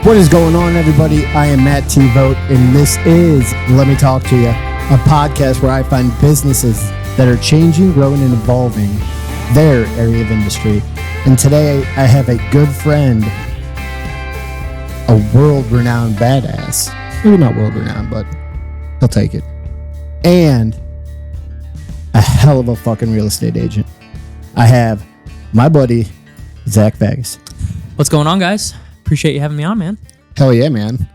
What is going on, everybody? I am Matt T. Vogt, and this is Let Me Talk to You, a podcast where I find businesses that are changing, growing, and evolving their area of industry. And today I have a good friend, a world-renowned badass. Maybe not world-renowned, but he'll take it. And a hell of a fucking real estate agent. I have my buddy, Zach Fagas. What's going on, guys? Appreciate you having me on, man. Hell yeah, man.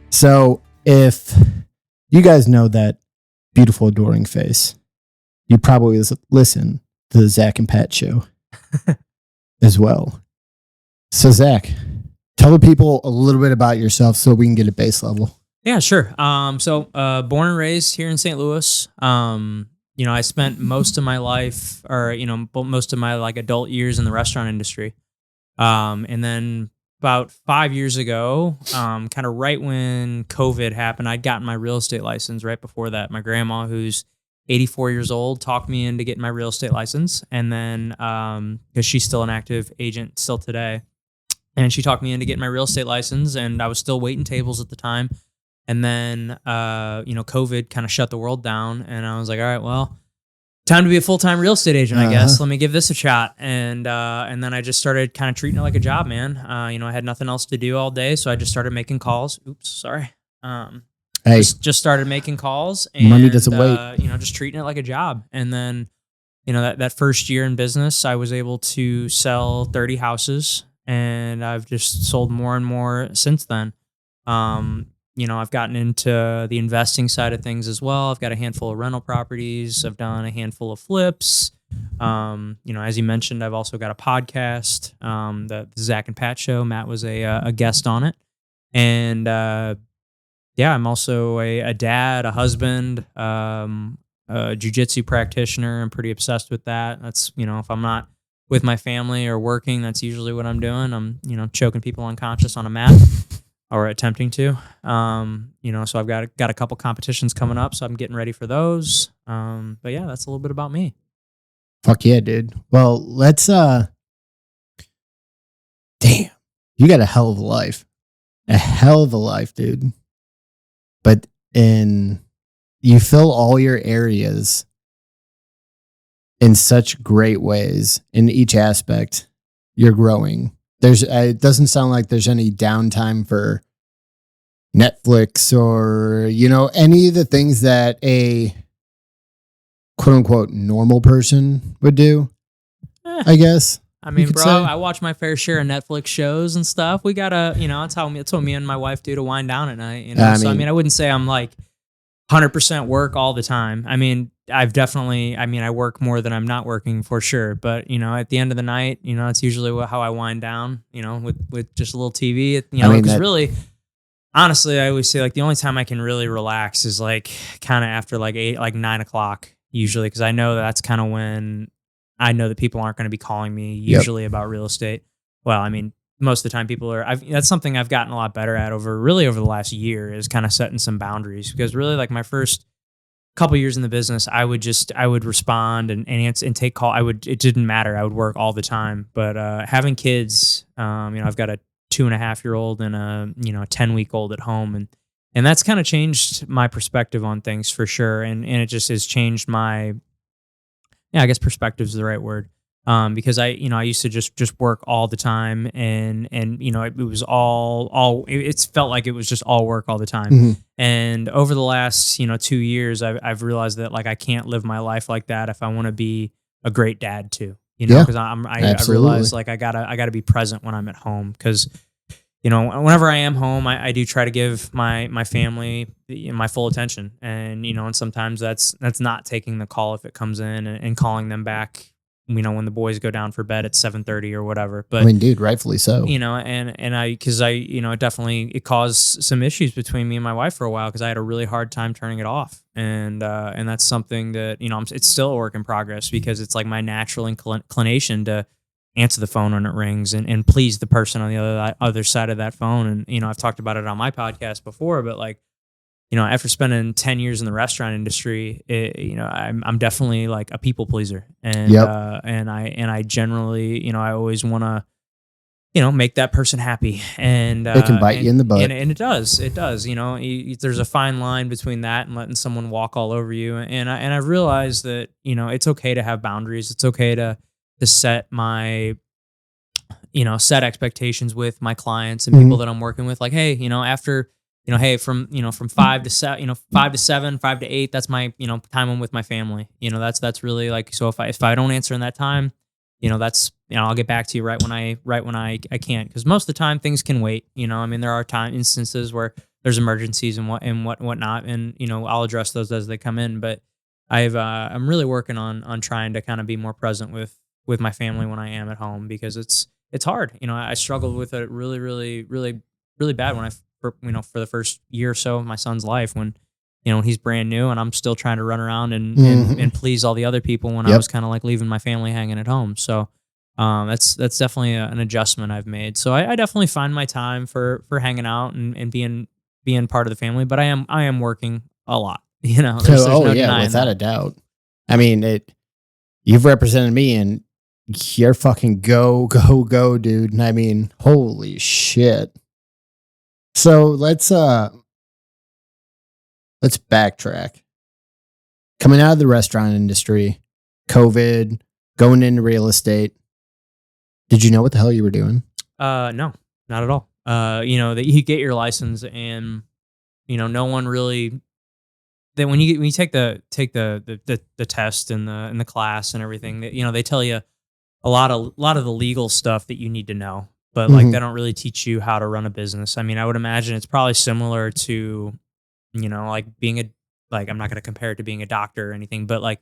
So if you guys know that beautiful, adoring face, you probably listen to the Zach and Pat show as well. So Zach, tell the people a little bit about yourself so we can get a base level. Yeah, sure. So born and raised here in St. Louis. I spent most of my life, or most of my adult years in the restaurant industry. And then about 5 years ago, kind of right when COVID happened, I'd gotten my real estate license. Right before that, my grandma, who's 84 years old, talked me into getting my real estate license. And then, because she's still an active agent still today, and she talked me into getting my real estate license, and I was still waiting tables at the time. And then, COVID kind of shut the world down, and I was like, all right, well, time to be a full-time real estate agent, I guess. Let me give this a shot. And then I just started kind of treating it like a job, man. I had nothing else to do all day, so I just started making calls. Oops, sorry. Just started making calls, and money doesn't wait. Just treating it like a job. And then, that first year in business, I was able to sell 30 houses, and I've just sold more and more since then. I've gotten into the investing side of things as well. I've got a handful of rental properties. I've done a handful of flips. As you mentioned, I've also got a podcast, the Zach and Pat show. Matt was a guest on it. And I'm also a dad, a husband, a jiu-jitsu practitioner. I'm pretty obsessed with that. That's, if I'm not with my family or working, that's usually what I'm doing. I'm, choking people unconscious on a mat. Or attempting to, so I've got a couple competitions coming up, so I'm getting ready for those. But yeah, that's a little bit about me. Fuck yeah, dude. Well, let's, damn, you got a hell of a life, dude. But you fill all your areas in such great ways in each aspect. You're growing. It doesn't sound like there's any downtime for Netflix or, any of the things that a quote unquote normal person would do, I guess. I mean, bro, I watch my fair share of Netflix shows and stuff. We gotta, that's what me and my wife do to wind down at night. I wouldn't say I'm like 100% work all the time. I mean, I work more than I'm not working for sure. But, at the end of the night, it's usually how I wind down, with just a little TV, because really, honestly, I always say the only time I can really relax is kind of after 9 o'clock usually. Cause I know that's kind of when I know that people aren't going to be calling me usually about real estate. Well, I mean, most of the time people are, that's something I've gotten a lot better at over the last year is kind of setting some boundaries, because really my first couple years in the business, I would respond and answer and take call. It didn't matter. I would work all the time, but, having kids, I've got a 2.5-year-old and a 10-week-old at home. And that's kind of changed my perspective on things for sure. And it just has changed my, I guess perspective is the right word. Because I used to just work all the time and it was it felt like it was just all work all the time. Mm-hmm. And over the last, 2 years, I've realized that I can't live my life like that if I want to be a great dad too, because I realize I gotta be present when I'm at home. Cause, whenever I am home, I do try to give my family my full attention, and, and sometimes that's not taking the call if it comes in and calling them back, when the boys go down for bed at 7:30 or whatever. But dude, rightfully so. It caused some issues between me and my wife for a while, because I had a really hard time turning it off. And that's something that, it's still a work in progress, because it's my natural inclination to answer the phone when it rings and please the person on the other side of that phone. And, I've talked about it on my podcast before, but after spending 10 years in the restaurant industry, I'm definitely a people pleaser, and I generally, I always want to make that person happy. And it can bite you in the butt. And it does. There's a fine line between that and letting someone walk all over you. And I realized that, it's okay to have boundaries. It's okay to set set expectations with my clients and people that I'm working with. Like, hey, after, hey, from 5 to 7, 5 to 7, 5 to 8, that's my, time I'm with my family. That's really like, so if I don't answer in that time, that's, I'll get back to you right when I can. Cause most of the time things can wait, there are instances where there's emergencies and whatnot. And, I'll address those as they come in, but I'm really working on trying to kind of be more present with my family when I am at home, because it's hard. I struggled with it really, really, really, really bad when for the first year or so of my son's life, when he's brand new and I'm still trying to run around and please all the other people when I was kind of like leaving my family hanging at home. So that's definitely an adjustment I've made. So I definitely find my time for hanging out and being part of the family, but I am working a lot. There's no denying without that. a doubt. I mean, you've represented me, and you're fucking go, dude. And I mean, holy shit. So let's backtrack. Coming out of the restaurant industry, COVID, going into real estate. Did you know what the hell you were doing? No, not at all. That you get your license, and no one really. Then when you take the test and the class and everything, that they tell you a lot of the legal stuff that you need to know, but like they don't really teach you how to run a business. I mean, I would imagine it's probably similar to, like being I'm not going to compare it to being a doctor or anything, but like,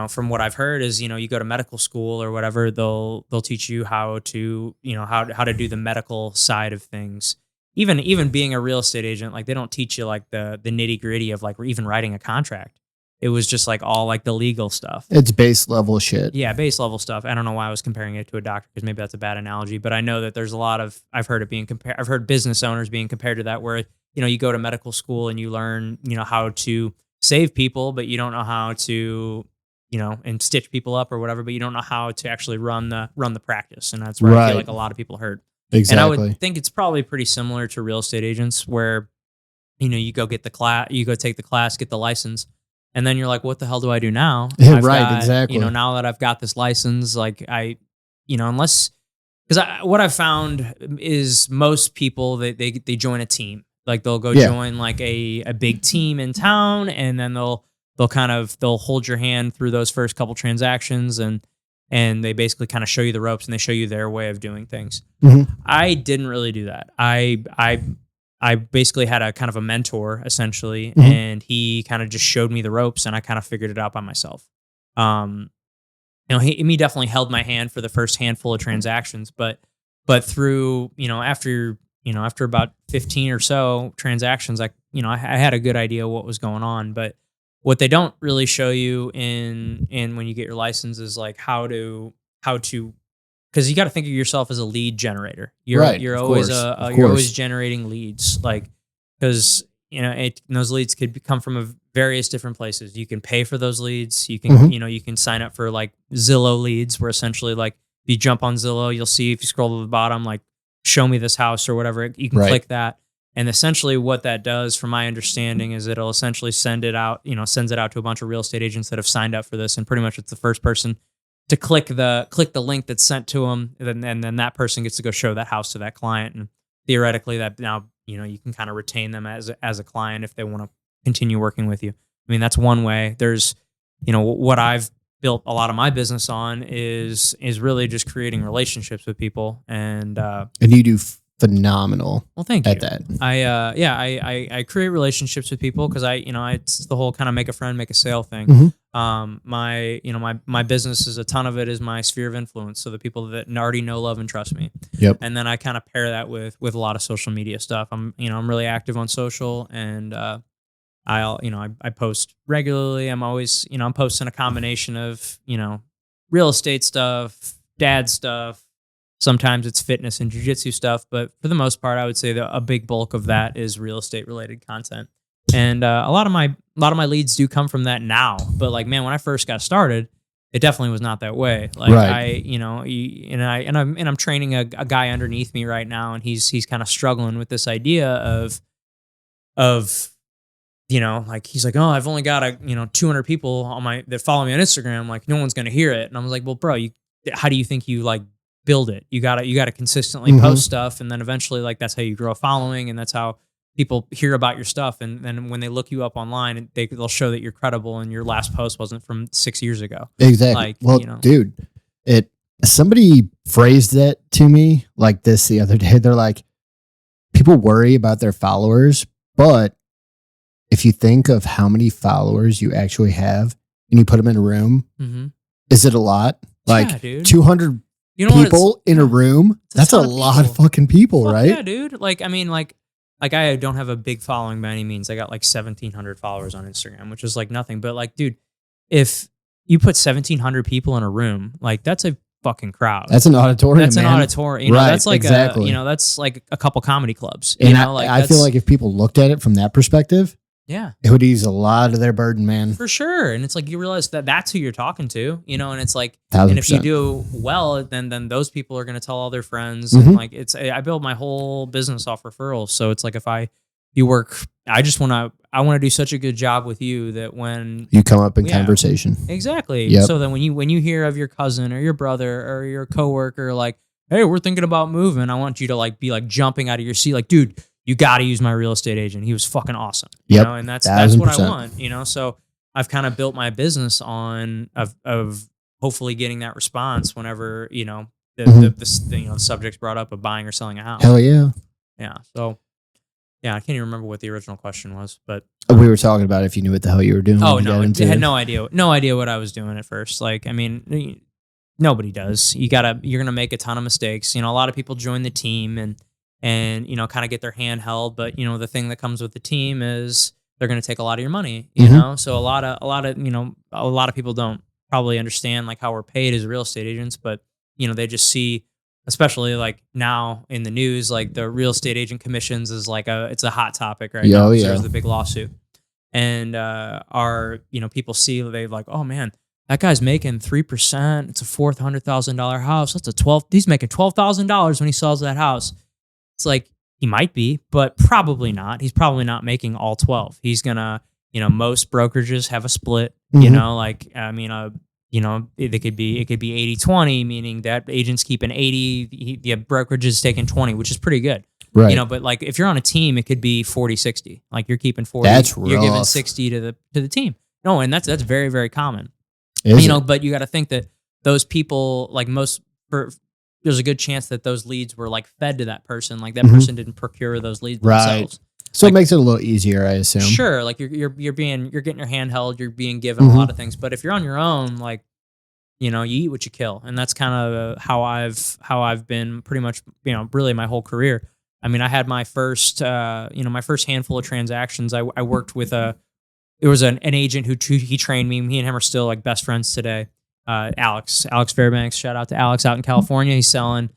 from what I've heard is, you go to medical school or whatever, they'll teach you how to, how to do the medical side of things. Even being a real estate agent, like they don't teach you like the nitty gritty of like even writing a contract. It was just like all like the legal stuff. It's base level shit. Yeah, base level stuff. I don't know why I was comparing it to a doctor, because maybe that's a bad analogy, but I know that there's a lot of, I've heard it being compared. I've heard business owners being compared to that, where, you go to medical school and you learn, how to save people, but you don't know how to, and stitch people up or whatever, but you don't know how to actually run the practice. And that's where I feel like a lot of people hurt. Exactly. And I would think it's probably pretty similar to real estate agents, where, you go get the class, you go take the class, get the license, and then you're like, what the hell do I do now? Exactly. Now that I've got this license, like unless, because what I've found is most people, they join a team. Like they'll go join like a big team in town, and then they'll hold your hand through those first couple transactions, and they basically kind of show you the ropes, and they show you their way of doing things. I didn't really do that. I basically had a kind of a mentor essentially, and he kind of just showed me the ropes, and I kind of figured it out by myself. He definitely held my hand for the first handful of transactions, but through, after about 15 or so transactions, I had a good idea what was going on. But what they don't really show you in when you get your license is like how to, because you got to think of yourself as a lead generator. You're always generating leads, like, because those leads could come from various different places. You can pay for those leads. You can you can sign up for like Zillow leads, where essentially like if you jump on Zillow, you'll see, if you scroll to the bottom, like show me this house or whatever. You can click that, and essentially what that does, from my understanding, is it'll essentially sends it out to a bunch of real estate agents that have signed up for this, and pretty much it's the first person to click the link that's sent to them, and then that person gets to go show that house to that client, and theoretically that now you can kind of retain them as a client if they want to continue working with you. I mean, that's one way. There's what I've built a lot of my business on is really just creating relationships with people, and you do phenomenal. Well, thank you. At that. I create relationships with people because it's the whole kind of make a friend, make a sale thing. My business is, a ton of it is my sphere of influence. So the people that already know, love, and trust me. Yep. And then I kind of pair that with a lot of social media stuff. I'm really active on social, and I post regularly. I'm always, I'm posting a combination of, real estate stuff, dad stuff. Sometimes it's fitness and jiu-jitsu stuff, but for the most part, I would say that a big bulk of that is real estate related content. And a lot of my leads do come from that now. But like, man, when I first got started, it definitely was not that way. Like I'm training a guy underneath me right now, and he's kind of struggling with this idea of like he's like, oh, I've only got 200 people that follow me on Instagram. Like no one's gonna hear it, and I was like, well, bro, how do you think you like build it? You gotta consistently post stuff, and then eventually like that's how you grow a following, and that's how people hear about your stuff, and then when they look you up online, they'll show that you're credible, and your last post wasn't from 6 years ago. Exactly. Like, well, dude, somebody phrased it to me like this the other day. They're like, people worry about their followers, but if you think of how many followers you actually have and you put them in a room, is it a lot? Like 200 people in a room? That's a lot of fucking people, right? Yeah, dude. Like, I mean, like I don't have a big following by any means. I got like 1,700 followers on Instagram, which is like nothing. But like, dude, if you put 1,700 people in a room, like that's a fucking crowd. That's an auditorium. That's an auditorium. Right, that's like exactly. That's like a couple comedy clubs. And I feel like if people looked at it from that perspective, yeah, it would ease a lot of their burden, man. For sure. And it's like you realize that that's who you're talking to, and it's like, 1,000%. And if you do well, then those people are going to tell all their friends. And like I build my whole business off referrals. So it's like I want to do such a good job with you that when you come up in conversation, exactly. Yep. So then when you hear of your cousin or your brother or your coworker, like, hey, we're thinking about moving, I want you to like be like jumping out of your seat, like, dude, you got to use my real estate agent. He was fucking awesome. Yep. And that's what I want, So I've kind of built my business on of hopefully getting that response whenever, the subject's brought up of buying or selling a house. Hell yeah. Yeah. So yeah, I can't even remember what the original question was, but we were talking about if you knew what the hell you were doing. Oh no, I had no idea what I was doing at first. Like, I mean, nobody does. You're going to make a ton of mistakes. A lot of people join the team and kind of get their hand held. But, the thing that comes with the team is they're going to take a lot of your money, you know? So a lot of people don't probably understand like how we're paid as real estate agents, but, they just see, especially like now in the news, like the real estate agent commissions is like it's a hot topic right now. Yeah. There's the big lawsuit. And people see, they're like, oh man, that guy's making 3%. It's a $400,000 house. He's making $12,000 when he sells that house. It's like, he might be, but probably not. He's probably not making all 12. He's gonna, most brokerages have a split, it could be 80-20, meaning that agent's keeping 80, the brokerage is taking 20, which is pretty good. Right. But like if you're on a team, it could be 40-60. Like you're keeping 40, you're giving 60 to the team. No, and that's very, very common. But you got to think that those people, like there's a good chance that those leads were like fed to that person. Like that person didn't procure those leads themselves. So it makes it a little easier, I assume. Sure, like you're getting your hand held, you're being given a lot of things. But if you're on your own, like you eat what you kill, and that's kind of how I've been pretty much really my whole career. I mean, I had my first handful of transactions. I worked with there was an agent who he trained me. Me and him are still like best friends today. Alex Fairbanks, shout out to Alex out in California. He's selling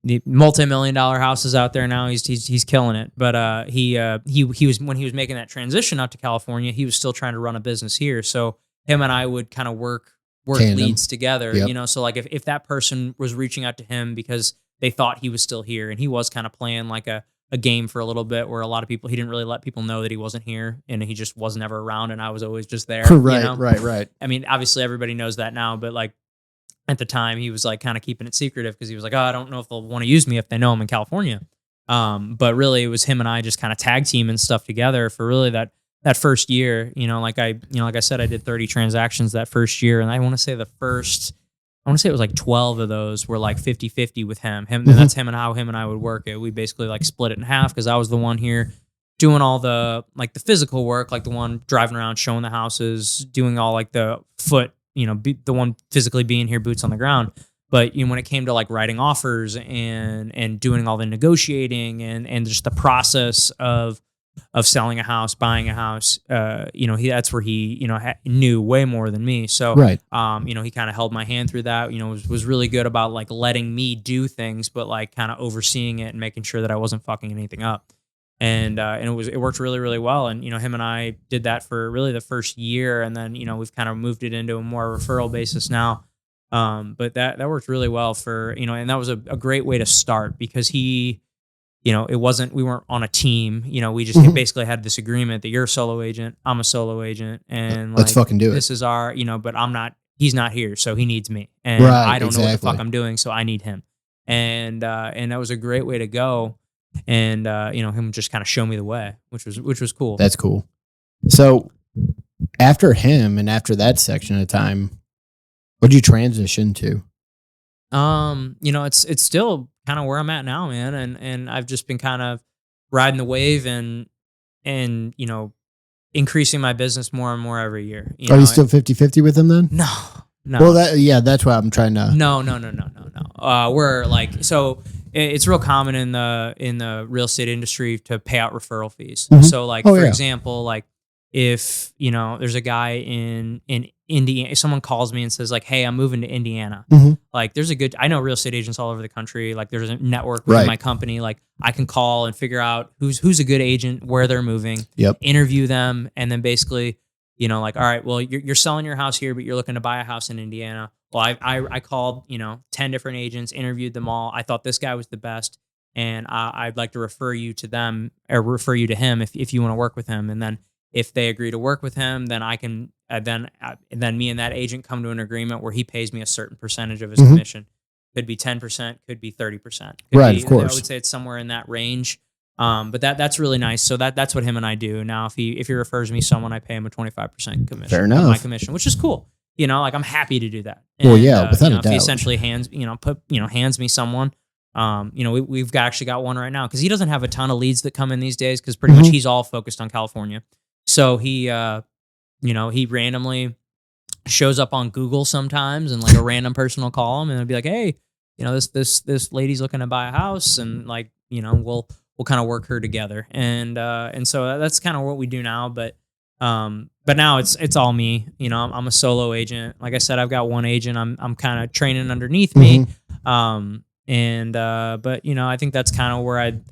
the multi-million-dollar houses out there now. He's killing it. But he was, when he was making that transition out to California, he was still trying to run a business here. So him and I would kind of work leads together. Yep. So like if that person was reaching out to him because they thought he was still here, and he was kind of playing like a game for a little bit where a lot of people, he didn't really let people know that he wasn't here, and he just was never around, and I was always just there. Right. I mean, obviously everybody knows that now, but like at the time he was like kind of keeping it secretive because he was like, oh, I don't know if they'll want to use me if they know I'm in California. But really it was him and I just kind of tag teaming stuff together for really that first year. Like I said, I did 30 transactions that first year, and I want to say it was like 12 of those were like 50-50 with him. That's him and how him and I would work it. We basically like split it in half because I was the one here doing all the like the physical work, like the one driving around showing the houses, doing all like the foot, the one physically being here, boots on the ground. But when it came to like writing offers and doing all the negotiating and just the process of selling a house, buying a house, that's where he, knew way more than me. So, right. He kind of held my hand through that, was really good about like letting me do things, but like kind of overseeing it and making sure that I wasn't fucking anything up. and it worked really, really well. And him and I did that for really the first year, and then we've kind of moved it into a more referral basis now. But that worked really well for and that was a great way to start, because he, it wasn't, we weren't on a team. We just basically had this agreement that you're a solo agent, I'm a solo agent, and let's fucking do it. This is our, but he's not here, so he needs me, and I don't know what the fuck I'm doing, so I need him, and that was a great way to go, and him just kind of show me the way, which was cool. That's cool. So after him and after that section of time, what'd you transition to? It's still kind of where I'm at now, man. And I've just been kind of riding the wave and increasing my business more and more every year. Are you still 50-50 with him then? No. Well, that's why I'm trying to. No. We're like, so it's real common in the real estate industry to pay out referral fees. Mm-hmm. So like, for example, like if, there's a guy in Indiana, if someone calls me and says like, hey, I'm moving to Indiana. Mm-hmm. Like I know real estate agents all over the country. Like there's a network within my company. Like I can call and figure out who's a good agent, where they're moving, interview them. And then basically, like, all right, well, you're selling your house here, but you're looking to buy a house in Indiana. Well, I called, 10 different agents, interviewed them all. I thought this guy was the best. And I'd like to refer you to them or refer you to him if you want to work with him. And then if they agree to work with him, then I can then me and that agent come to an agreement where he pays me a certain percentage of his commission. Could be 10%, could be 30%. Of course. I would say it's somewhere in that range. But that's really nice. So that's what him and I do. Now, if he refers me someone, I pay him a 25% commission. Fair enough. My commission, which is cool. Like I'm happy to do that. And, without a doubt. If he essentially hands me someone. We've actually got one right now because he doesn't have a ton of leads that come in these days because pretty much he's all focused on California. So he randomly shows up on Google sometimes, and like a random person will call him and it'll be like, hey, this lady's looking to buy a house, and like, we'll kind of work her together. And so that's kind of what we do now. But now it's all me. I'm a solo agent. Like I said, I've got one agent. I'm kind of training underneath me. But I think that's kind of where I'd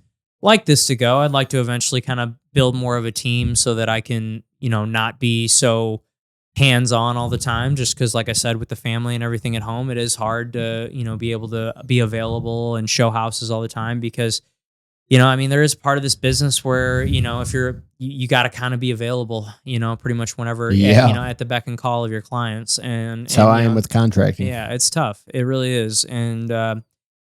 like this to go. I'd like to eventually kind of build more of a team so that I can, not be so hands-on all the time, just because, like I said, with the family and everything at home, it is hard to, be able to be available and show houses all the time because, there is part of this business where, if you got to kind of be available, pretty much whenever, at the beck and call of your clients. And that's how I am with contracting. Yeah, it's tough. It really is. And,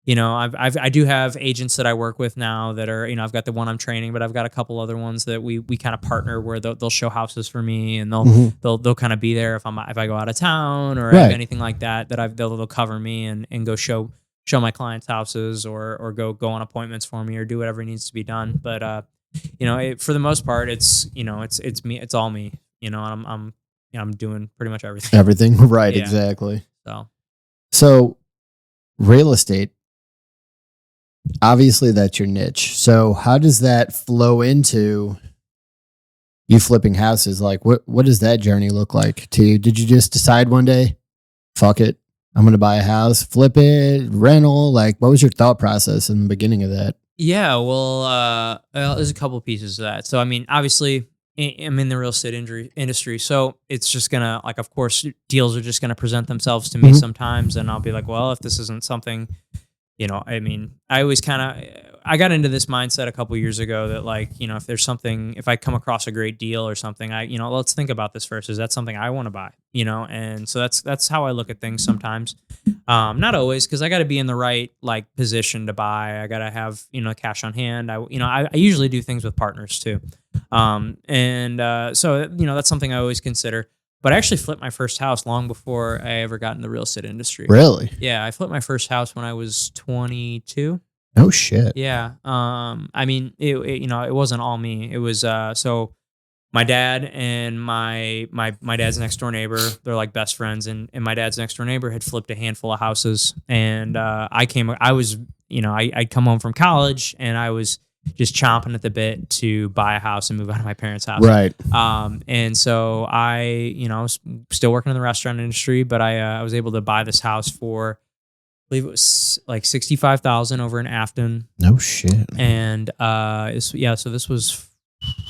I do have agents that I work with now that are, I've got the one I'm training, but I've got a couple other ones that we kind of partner where they'll show houses for me, and they'll kind of be there if I go out of town or anything like that they'll cover me and go show my clients' houses or go on appointments for me or do whatever needs to be done. But for the most part, it's me, it's all me. I'm doing pretty much everything. Everything, right? Yeah. Exactly. So real estate. Obviously, that's your niche. So how does that flow into you flipping houses? Like, what does that journey look like to you? Did you just decide one day, fuck it, I'm going to buy a house, flip it, rental? Like, what was your thought process in the beginning of that? Yeah, well, there's a couple of pieces of that. So, obviously, I'm in the real estate industry. So it's just going to, like, of course, deals are just going to present themselves to me sometimes. And I'll be like, well, if this isn't something... I always I got into this mindset a couple years ago that, like, if there's something, if I come across a great deal or something, let's think about this first. Is that something I want to buy? And so that's how I look at things sometimes. Not always, because I got to be in the right, like, position to buy. I got to have, cash on hand. I usually do things with partners too. So, that's something I always consider. But I actually flipped my first house long before I ever got in the real estate industry. Really? Yeah, I flipped my first house when I was 22. Oh shit. Yeah. It wasn't all me. It was so my dad and my dad's next door neighbor, they're like best friends, and my dad's next door neighbor had flipped a handful of houses, and I'd come home from college and I was just chomping at the bit to buy a house and move out of my parents' house. Right. And so I, was still working in the restaurant industry, but I was able to buy this house for believe it was like 65,000 over in Afton. No shit. And so this was,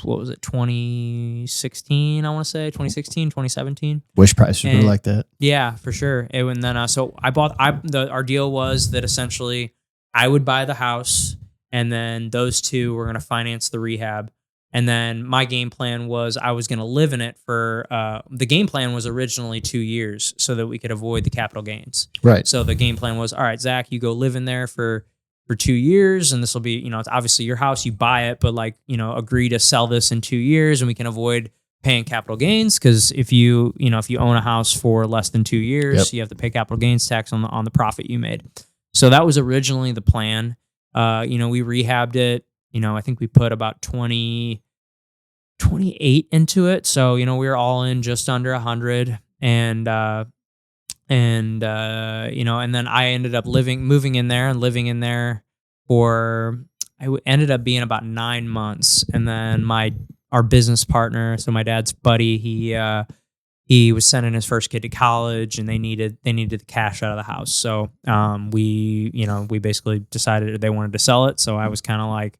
what was it, 2016, I want to say, 2016, 2017. Wish price would be like that. Yeah, for sure. And then so our deal was that essentially I would buy the house, and then those two were going to finance the rehab. And then my game plan was I was going to live in it for, the game plan was originally 2 years so that we could avoid the capital gains. Right. So the game plan was, all right, Zach, you go live in there for 2 years, and this will be, it's obviously your house, you buy it, but agree to sell this in 2 years, and we can avoid paying capital gains. Because if you own a house for less than 2 years, you have to pay capital gains tax on the profit you made. So that was originally the plan. We rehabbed it. I think we put about 28 into it. So, we were all in just under 100. And then I ended up moving in there and living in there ended up being about 9 months. And then our business partner, so my dad's buddy, he was sending his first kid to college, and they needed the cash out of the house. So we basically decided they wanted to sell it. So I was kind of like,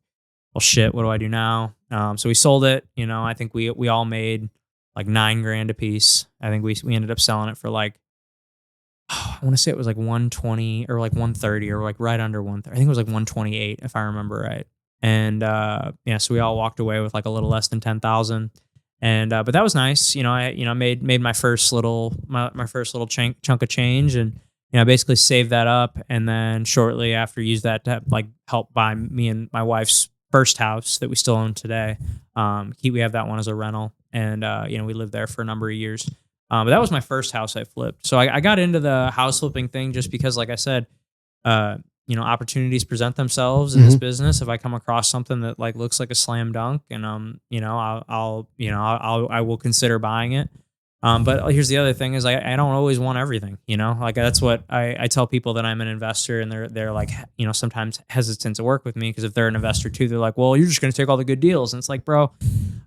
well, shit, what do I do now? So we sold it. I think we all made like $9,000 a piece. I think we ended up selling it for like, I want to say it was like 120 or like 130 or like right under 130. I think it was like 128 if I remember right. And so we all walked away with like a little less than 10,000. And but that was nice. I made my first little chunk of change, and basically saved that up, and then shortly after used that to like help buy me and my wife's first house that we still own today. We have that one as a rental, and we lived there for a number of years. But that was my first house I flipped. So I got into the house flipping thing just because, like I said, opportunities present themselves in this business. If I come across something that like looks like a slam dunk, and I will consider buying it. But here's the other thing is I don't always want everything, like that's what I tell people that I'm an investor, and they're like, sometimes hesitant to work with me because if they're an investor too, they're like, well, you're just going to take all the good deals. And it's like, bro,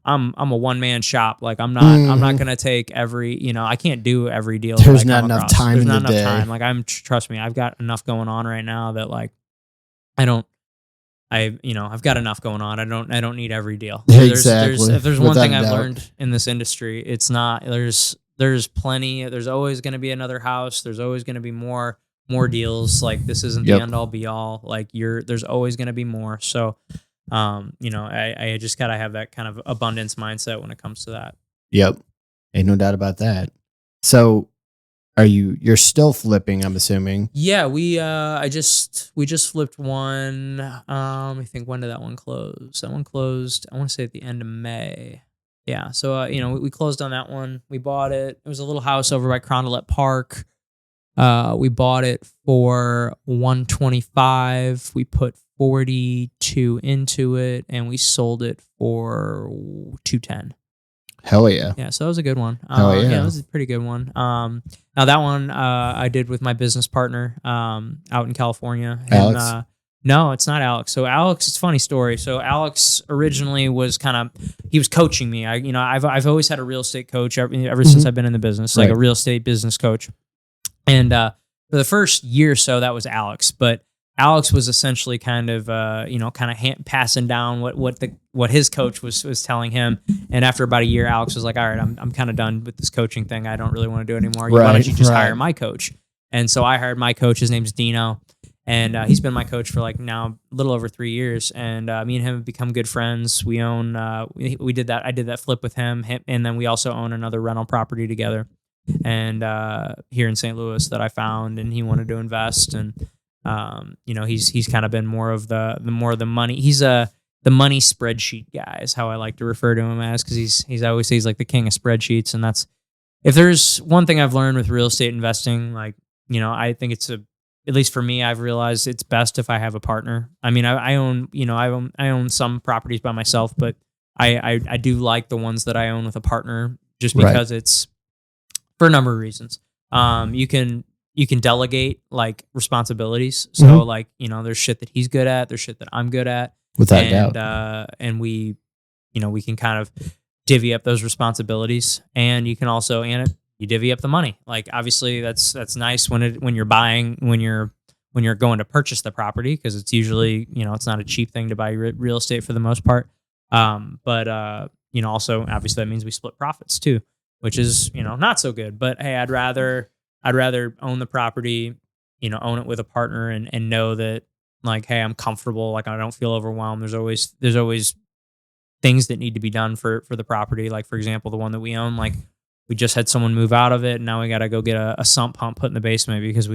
I'm a one man shop. Like I'm not going to take every, I can't do every deal. There's not enough time. There's not enough time. Like trust me, I've got enough going on right now that like, I've got enough going on. I don't need every deal. Exactly. If there's one thing I've learned in this industry, it's not, there's plenty, there's always going to be another house. There's always going to be more deals. Like this isn't the end all be all. Like there's always going to be more. So, I just got to have that kind of abundance mindset when it comes to that. Yep. Ain't no doubt about that. So you're still flipping, I'm assuming. Yeah, we just flipped one. I think, when did that one close? That one closed, I want to say, at the end of May. Yeah. So we closed on that one. We bought it. It was a little house over by Crondelet Park. We bought it for $125. We put 42 into it, and we sold it for $210. Hell yeah. Yeah, so that was a good one. Hell yeah. Yeah, it was a pretty good one. Now that one I did with my business partner out in California. Alex? No, it's not Alex. So Alex, it's a funny story. So Alex originally was he was coaching me. I've always had a real estate coach ever since I've been in the business, like a real estate business coach. And for the first year or so, that was Alex. But Alex was essentially kind of passing down what his coach was telling him. And after about a year, Alex was like, all right, I'm kind of done with this coaching thing. I don't really want to do it anymore. Why don't you just hire my coach? And so I hired my coach. His name's Dino. And he's been my coach for like now a little over 3 years. And me and him have become good friends. We own, we did that. I did that flip with him. And then we also own another rental property together. And here in St. Louis that I found, and he wanted to invest. And he's kind of been more of the money. He's the money spreadsheet guy is how I like to refer to him as, because he's I always say he's like the king of spreadsheets. And that's, if there's one thing I've learned with real estate investing, like, I think it's at least for me, I've realized it's best if I have a partner. I mean, I own some properties by myself, but I do like the ones that I own with a partner, just because it's for a number of reasons. You can delegate like responsibilities. So like, there's shit that he's good at, there's shit that I'm good at. Without doubt. And we can kind of divvy up those responsibilities, and you can also, you divvy up the money. Like obviously that's nice when you're buying, when you're when you're going to purchase the property, because it's usually, it's not a cheap thing to buy real estate for the most part. But also obviously that means we split profits too, which is, not so good. But hey, I'd rather own the property, own it with a partner and know that, like, hey, I'm comfortable. Like, I don't feel overwhelmed. There's always things that need to be done for the property. Like, for example, the one that we own, like, we just had someone move out of it, and now we got to go get a sump pump put in the basement because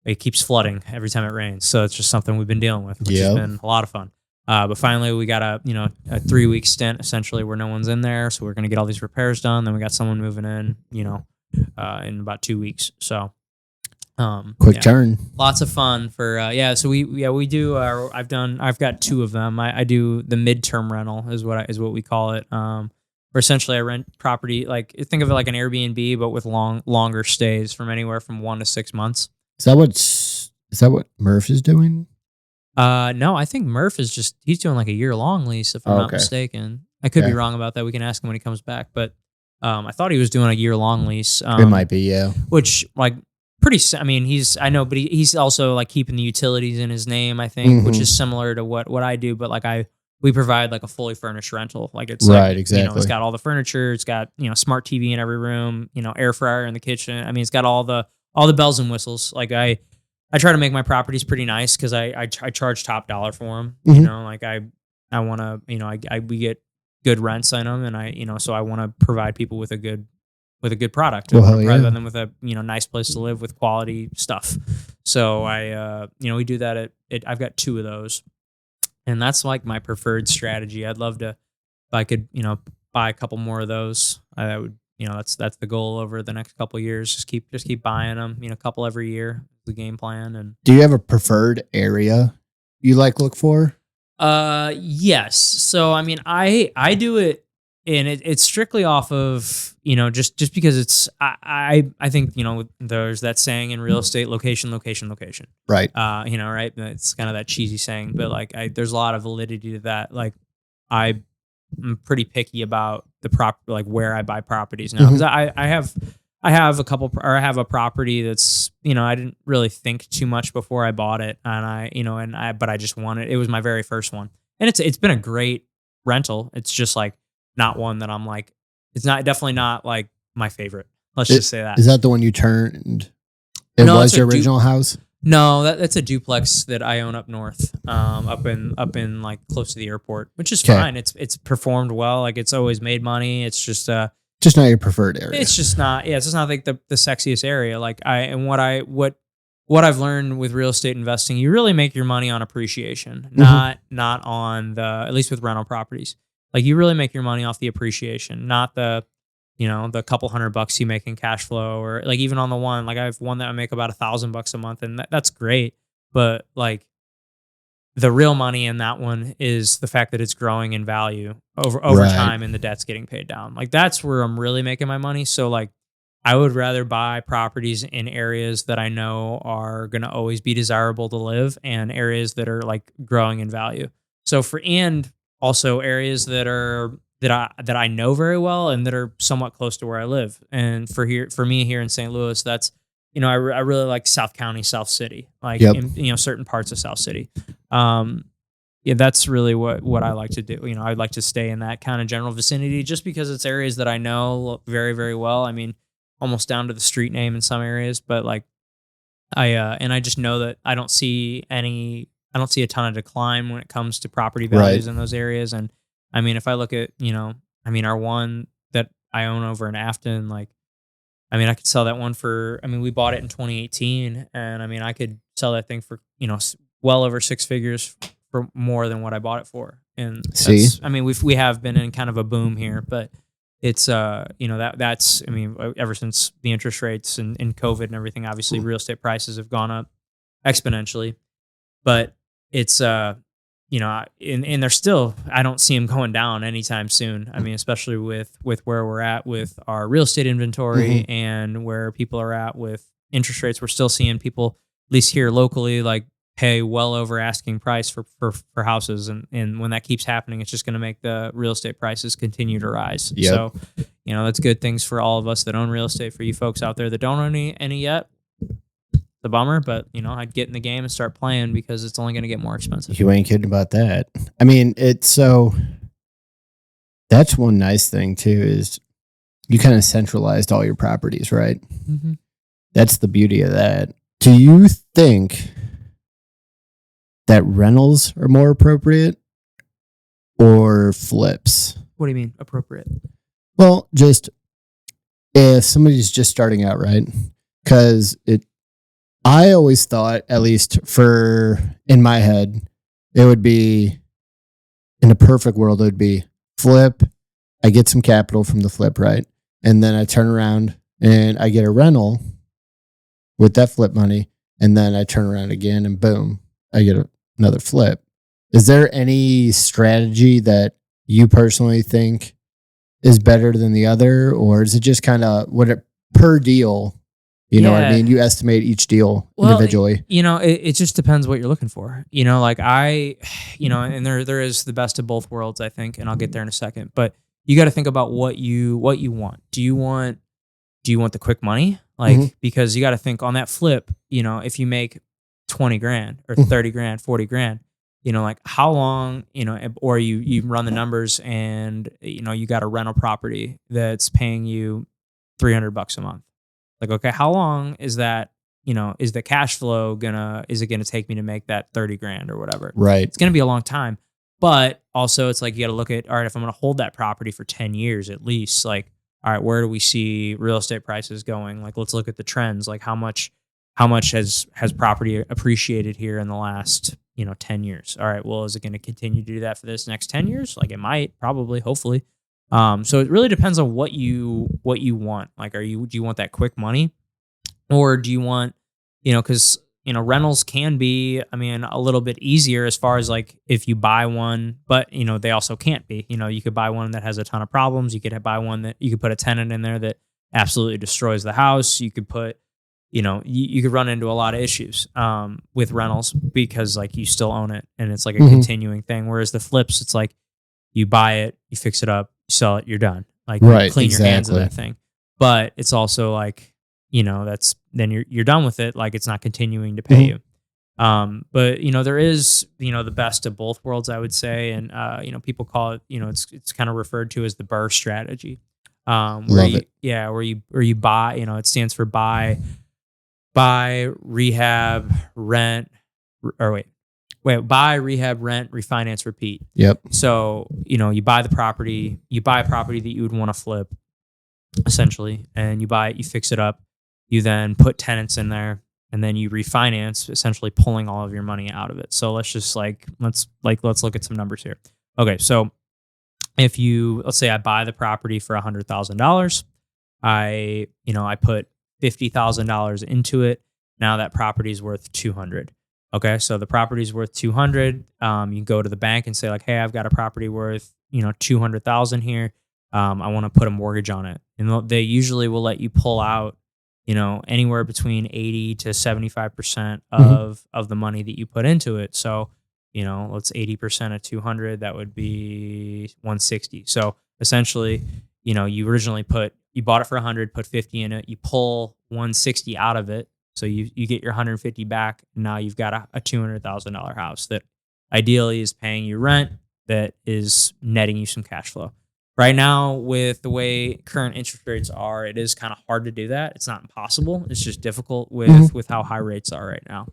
it keeps flooding every time it rains. So it's just something we've been dealing with, which has been a lot of fun. But finally we got a 3-week stint essentially where no one's in there. So we're going to get all these repairs done. Then we got someone moving in, in about 2 weeks. So, quick turn. Lots of fun for, So we do, I've got 2 of them. I do the midterm rental is what we call it. Where essentially I rent property, like, think of it like an Airbnb, but with longer stays from anywhere from 1 to 6 months. Is that what Murph is doing? No, I think Murph he's doing like a year-long lease, if I'm not mistaken. I could be wrong about that. We can ask him when he comes back, but I thought he was doing a year-long lease. It might be, yeah. Which, like, but he's also like keeping the utilities in his name, I think, which is similar to what I do, but like we provide like a fully furnished rental. Like, it's right, like, exactly. It's got all the furniture, it's got, smart TV in every room, air fryer in the kitchen. I mean, it's got all the bells and whistles. Like, I try to make my properties pretty nice because I charge top dollar for them. Like, I want to, we get good rents on them, and so I want to provide people with a good product. I want to provide them with a nice place to live with quality stuff. So we do that I've got 2 of those, and that's like my preferred strategy. I'd love to, if I could, buy a couple more of those. I would. That's the goal over the next couple of years. Just keep buying them. A couple every year. The game plan. And do you have a preferred area you look for? Yes. So I mean, I do it, and it's strictly off of just because it's I think there's that saying in real estate: location, location, location. Right. Right. It's kind of that cheesy saying, but like there's a lot of validity to that. Like, I'm pretty picky about where I buy properties now, because I have a property that's I didn't really think too much before I bought it, and but I just wanted, it was my very first one, and it's been a great rental. It's just like not one that I'm like, definitely not like my favorite. Let's just say that. Is that the one you turned? Was your original house? No, that's a duplex that I own up north, up in like close to the airport, which is fine. It's performed well. Like, it's always made money. It's just not your preferred area. It's just not. Yeah, it's just not like the sexiest area. Like, what I've learned with real estate investing, you really make your money on appreciation, not on at least with rental properties. Like, you really make your money off the appreciation, not the couple $100 you make in cash flow, or like even on the one, like I have one that I make about $1,000 a month, and that's great. But like, the real money in that one is the fact that it's growing in value over time, and the debt's getting paid down. Like, that's where I'm really making my money. So like, I would rather buy properties in areas that I know are going to always be desirable to live, and areas that are like growing in value. So and also areas that I know very well and that are somewhat close to where I live. And for me here in St. Louis, that's, I really like South County, South City, like in, certain parts of South City. That's really what I like to do. I'd like to stay in that kind of general vicinity, just because it's areas that I know very, very well. I mean, almost down to the street name in some areas, but like I just know that I don't see a ton of decline when it comes to property values in those areas. And I mean, if I look at, our one that I own over in Afton, like, I mean, I could sell that one we bought it in 2018, and I mean, I could sell that thing for, well over 6 figures for more than what I bought it for. And we have been in kind of a boom here, but it's, that's ever since the interest rates and COVID and everything, obviously real estate prices have gone up exponentially, but it's, and they're still, I don't see them going down anytime soon. I mean, especially with where we're at with our real estate inventory and where people are at with interest rates. We're still seeing people, at least here locally, like pay well over asking price for houses. And when that keeps happening, it's just going to make the real estate prices continue to rise. Yep. So, that's good things for all of us that own real estate. For you folks out there that don't own any yet, the bummer, but I'd get in the game and start playing because it's only going to get more expensive. You ain't kidding about that. I mean, it's so that's one nice thing too is you kind of centralized all your properties, right? Mm-hmm. That's the beauty of that. Do you think that rentals are more appropriate or flips? What do you mean appropriate? Well, just if somebody's just starting out, right? Because I always thought, at least in my head, it would be, in a perfect world, it would be flip. I get some capital from the flip, right? And then I turn around and I get a rental with that flip money. And then I turn around again and boom, I get another flip. Is there any strategy that you personally think is better than the other? Or is it just kind of per deal? You know what I mean? You estimate each deal individually. It just depends what you're looking for. Like and there is the best of both worlds, I think, and I'll get there in a second. But you got to think about what you want. Do you want the quick money? Because you got to think on that flip, if you make 20 grand or 30 grand, 40 grand, how long, or you run the numbers and, you got a rental property that's paying you $300 a month. Okay, how long is that, is the cash flow is it gonna take me to make that 30 grand or whatever? Right. It's gonna be a long time. But also it's you got to look at, all right, if I'm gonna hold that property for 10 years at least, all right, where do we see real estate prices going? Let's look at the trends. How much has property appreciated here in the last, 10 years? All right, well, is it going to continue to do that for this next 10 years? It might, probably, hopefully. So it really depends on what you want. Do you want that quick money, or do you want, because rentals can be, a little bit easier as far as if you buy one, but they also can't be. You could buy one that has a ton of problems. You could buy one that you could put a tenant in there that absolutely destroys the house. You could put, you could run into a lot of issues with rentals because you still own it and it's a continuing thing. Whereas the flips, it's you buy it, you fix it up, you sell it, you're done. Right, you clean your hands of that thing. But it's also that's then you're done with it. It's not continuing to pay you. But there is, the best of both worlds, I would say. And, people call it, it's kind of referred to as the BRRRR strategy. Where you buy, it stands for buy, rehab, rent, buy, rehab, rent, refinance, repeat. Yep. So, you buy a property that you would want to flip, essentially, and you buy it, you fix it up, you then put tenants in there, and then you refinance, essentially pulling all of your money out of it. So let's just let's look at some numbers here. Okay, so if let's say I buy the property for $100,000, I put $50,000 into it. Now that property is worth $200,000. Okay, so the property is worth $200,000. You go to the bank and say hey, I've got a property worth $200,000 here. I want to put a mortgage on it, and they usually will let you pull out anywhere between 80 to 75% of the money that you put into it. So let's 80% of 200, that would be 160. So essentially, you originally you bought it for 100, put 50 in it, you pull 160 out of it. So you get your 150 back. Now you've got a $200,000 house that ideally is paying you rent, that is netting you some cash flow. Right now, with the way current interest rates are, it is kind of hard to do that. It's not impossible. It's just difficult with how high rates are right now.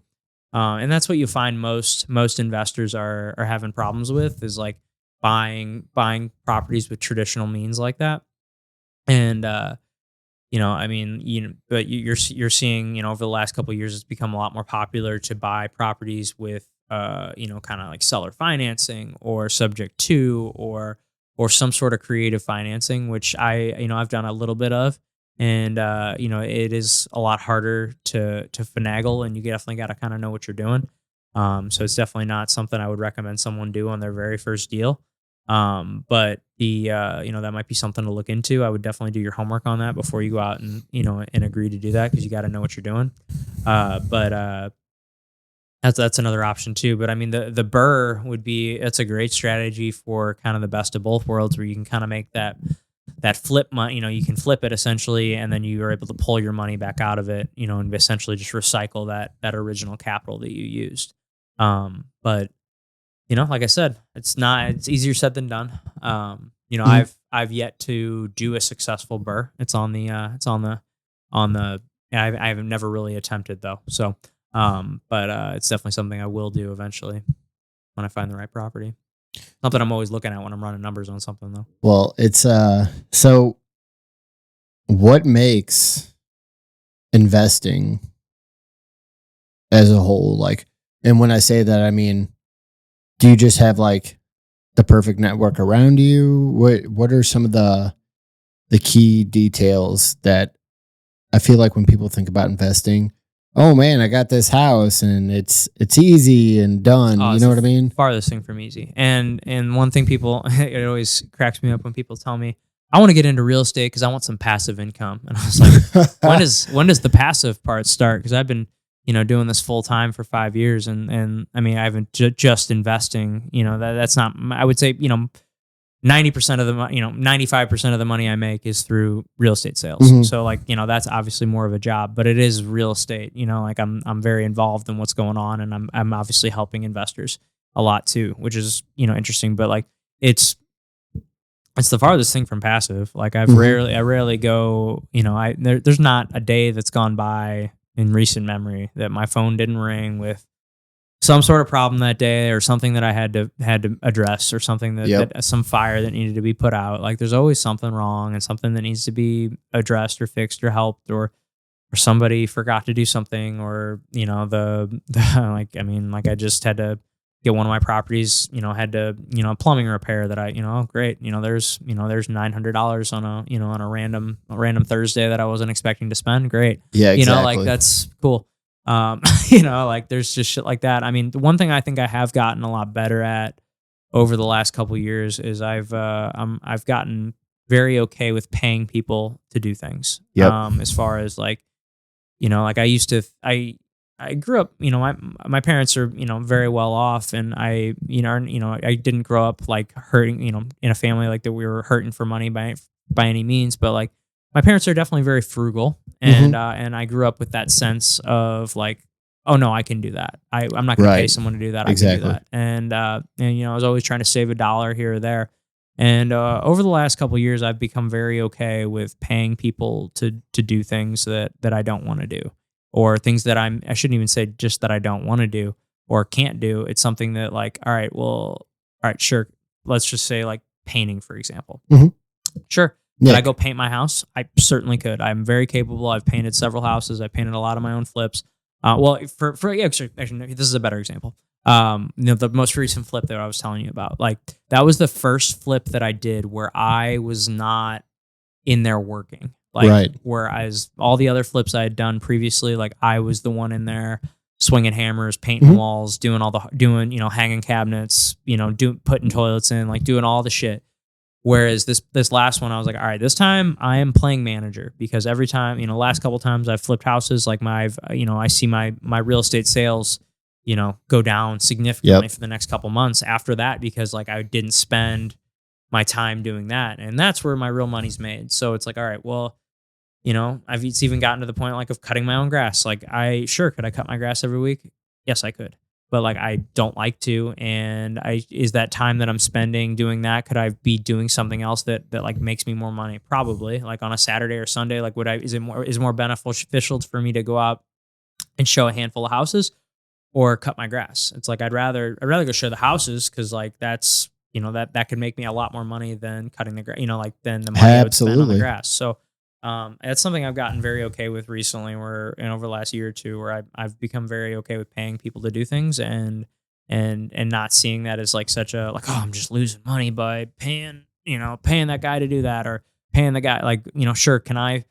And that's what you find most investors are having problems with, is buying properties with traditional means like that. And but you're seeing, over the last couple of years, it's become a lot more popular to buy properties with, kind of seller financing or subject to, or some sort of creative financing, which I've done a little bit of. And, it is a lot harder to finagle, and you definitely got to kind of know what you're doing. So it's definitely not something I would recommend someone do on their very first deal. But that might be something to look into. I would definitely do your homework on that before you go out and agree to do that, because you got to know what you're doing. But that's another option too. But the BRRRR it's a great strategy for kind of the best of both worlds, where you can kind of make that that flip money, you can flip it essentially, and then you are able to pull your money back out of it, and essentially just recycle that original capital that you used. But like I said, it's easier said than done. I've yet to do a successful burr. It's on the I've never really attempted though. So, but it's definitely something I will do eventually when I find the right property. Something I'm always looking at when I'm running numbers on something though. Well, it's so what makes investing as a whole like, and when I say that, I mean, do you just have like the perfect network around you? What are some of the key details that I feel like when people think about investing, oh man, I got this house and it's easy and done. You know what I mean? Farthest thing from easy. And one thing people, it always cracks me up when people tell me, I want to get into real estate because I want some passive income. And I was like, when does the passive part start? Because I've been, doing this full time for 5 years, and I mean, I haven't just investing. That's not. I would say 90% of the 95% of the money I make is through real estate sales. Mm-hmm. So like, that's obviously more of a job, but it is real estate. Like I'm very involved in what's going on, and I'm obviously helping investors a lot too, which is interesting. But like it's the farthest thing from passive. Like I rarely go. There's not a day that's gone by in recent memory that my phone didn't ring with some sort of problem that day, or something that I had to address, or something that some fire that needed to be put out. Like there's always something wrong and something that needs to be addressed or fixed or helped, or somebody forgot to do something, or I just had to get one of my properties, had to plumbing repair that I great, there's $900 on a random Thursday that I wasn't expecting to spend. Great. Yeah, exactly. Like that's cool. Like there's just shit like that. I mean, the one thing I think I have gotten a lot better at over the last couple of years is I've gotten very okay with paying people to do things. Yep. As far as like I grew up, my parents are, very well off, and I didn't grow up like hurting, in a family like that we were hurting for money by any means, but like my parents are definitely very frugal, and and I grew up with that sense of like, oh no, I can do that. I'm not going to pay someone to do that. Exactly. I can do that. And I was always trying to save a dollar here or there. And over the last couple of years, I've become very okay with paying people to do things that I don't want to do, or things that I shouldn't even say just that I don't want to do or can't do. It's something that like, all right, sure. Let's just say like painting, for example. Mm-hmm. Sure. Could I go paint my house? I certainly could. I'm very capable. I've painted several houses. I painted a lot of my own flips. Actually, this is a better example. The most recent flip that I was telling you about, like that was the first flip that I did where I was not in there working. Like, right. Whereas all the other flips I had done previously, like I was the one in there swinging hammers, painting walls, doing hanging cabinets, putting toilets in, like doing all the shit. Whereas this last one, I was like, all right, this time I am playing manager, because every time, last couple times I've flipped houses, like I see my real estate sales, go down significantly for the next couple months after that, because like I didn't spend my time doing that. And that's where my real money's made. So it's like, all right, well, it's even gotten to the point like of cutting my own grass. Like could I cut my grass every week? Yes, I could. But like I don't like to, and is that time that I'm spending doing that, could I be doing something else that like makes me more money? Probably. Like on a Saturday or Sunday, like is it more beneficial for me to go out and show a handful of houses or cut my grass? It's like I'd rather go show the houses, because like that's that could make me a lot more money than cutting the grass, than the money I would spend on the grass. So that's something I've gotten very okay with recently, over the last year or two, where I've become very okay with paying people to do things, and not seeing that as like such a like, oh, I'm just losing money by paying that guy to do that, or paying the guy, like, sure, can I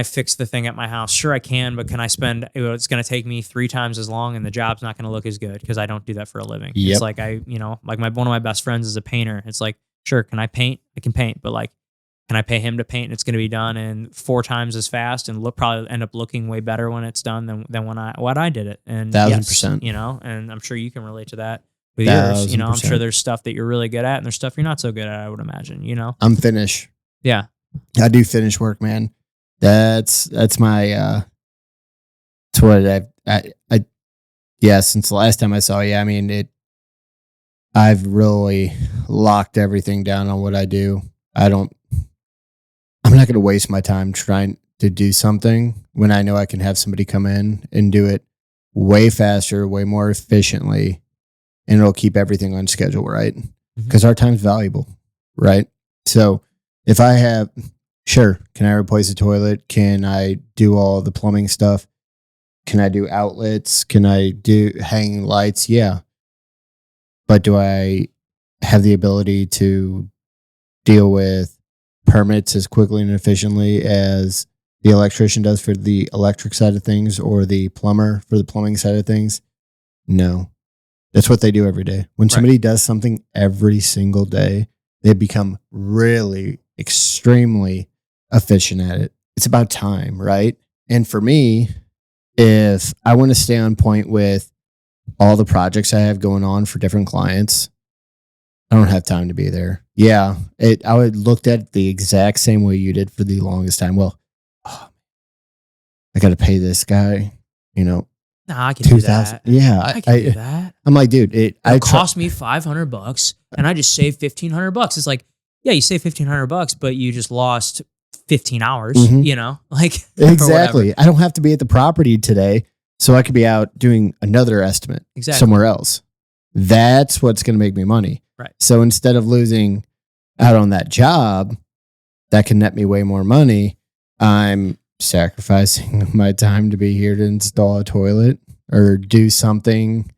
fix the thing at my house? Sure, I can, but can I spend, it's going to take me 3 times as long, and the job's not going to look as good because I don't do that for a living. Yep. It's like like one of my best friends is a painter. It's like, sure, can I paint? I can paint, but like, can I pay him to paint? And it's going to be done in 4 times as fast, and probably end up looking way better when it's done than when I did it. And 1000%, and I'm sure you can relate to that with yours. I'm sure there's stuff that you're really good at, and there's stuff you're not so good at, I would imagine. I'm finished. Yeah. I do finish work, man. That's my it's what I yeah, since the last time I saw you, I mean I've really locked everything down on what I do. I'm not gonna waste my time trying to do something when I know I can have somebody come in and do it way faster, way more efficiently, and it'll keep everything on schedule, right? Because our time's valuable, right? So if I have, sure, can I replace the toilet? Can I do all the plumbing stuff? Can I do outlets? Can I do hanging lights? Yeah. But do I have the ability to deal with permits as quickly and efficiently as the electrician does for the electric side of things or the plumber for the plumbing side of things? No. That's what they do every day. When somebody does something every single day, they become really extremely efficient at it. It's about time, right? And for me, if I want to stay on point with all the projects I have going on for different clients, I don't have time to be there. Yeah, I would looked at it the exact same way you did for the longest time. Well, I got to pay this guy, Nah, I can do that. Yeah, I can do that. I'm like, dude, it cost me $500 and I just saved $1,500. It's like, yeah, you save $1,500, but you just lost 15 hours, like exactly. I don't have to be at the property today, so I could be out doing another estimate somewhere else. That's what's going to make me money. Right. So instead of losing out on that job that can net me way more money, I'm sacrificing my time to be here to install a toilet or do something.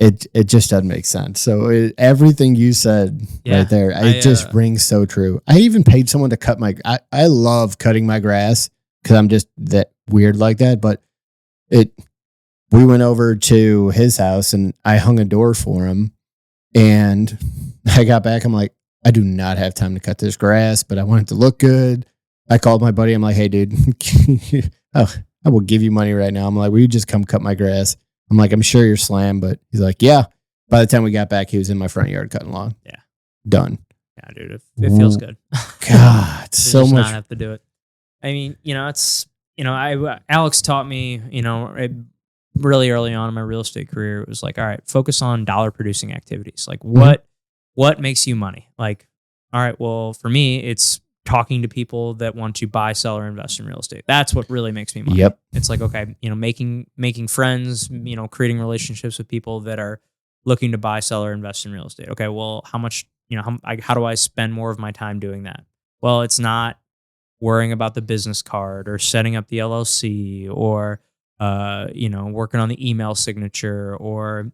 It just doesn't make sense. So everything you said right there, it just rings so true. I even paid someone to cut I love cutting my grass because I'm just that weird like that. But we went over to his house and I hung a door for him. And I got back. I'm like, I do not have time to cut this grass, but I want it to look good. I called my buddy. I'm like, hey, dude, I will give you money right now. I'm like, will you just come cut my grass? I'm like, I'm sure you're slammed, but he's like, yeah. By the time we got back, he was in my front yard cutting lawn. Yeah. Done. Yeah, dude. It feels good. God, so much. Not have to do it. I mean, it's, Alex taught me, really early on in my real estate career, it was like, all right, focus on dollar producing activities. Like what makes you money? Like, all right, well, for me, it's talking to people that want to buy, sell, or invest in real estate. That's what really makes me money. Yep. It's like, okay, making friends, creating relationships with people that are looking to buy, sell, or invest in real estate. Okay, well, how much, how do I spend more of my time doing that? Well, it's not worrying about the business card or setting up the LLC or, working on the email signature or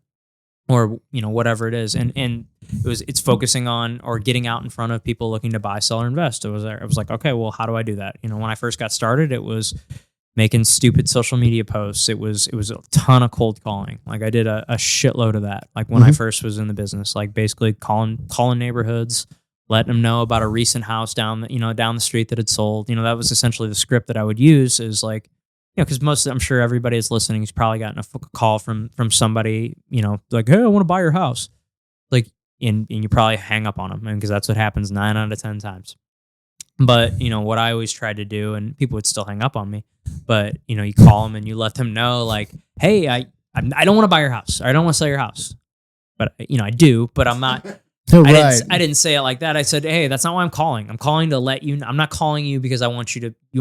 whatever it is. And it's focusing on or getting out in front of people looking to buy, sell, or invest. I was like, okay, well, how do I do that? When I first got started, it was making stupid social media posts. It was a ton of cold calling. Like I did a shitload of that. Like when I first was in the business, like basically calling neighborhoods, letting them know about a recent house down the street that had sold. That was essentially the script that I would use is like, because I'm sure everybody that's listening has probably gotten a call from somebody, like, hey, I want to buy your house. Like, and you probably hang up on them because that's what happens 9 out of 10 times. But, what I always tried to do, and people would still hang up on me, but, you call them and you let them know like, hey, I don't want to buy your house. Or I don't want to sell your house. But, I do, but I'm not. Right. I didn't say it like that. I said, hey, that's not why I'm calling. I'm calling to let you know. I'm not calling you because you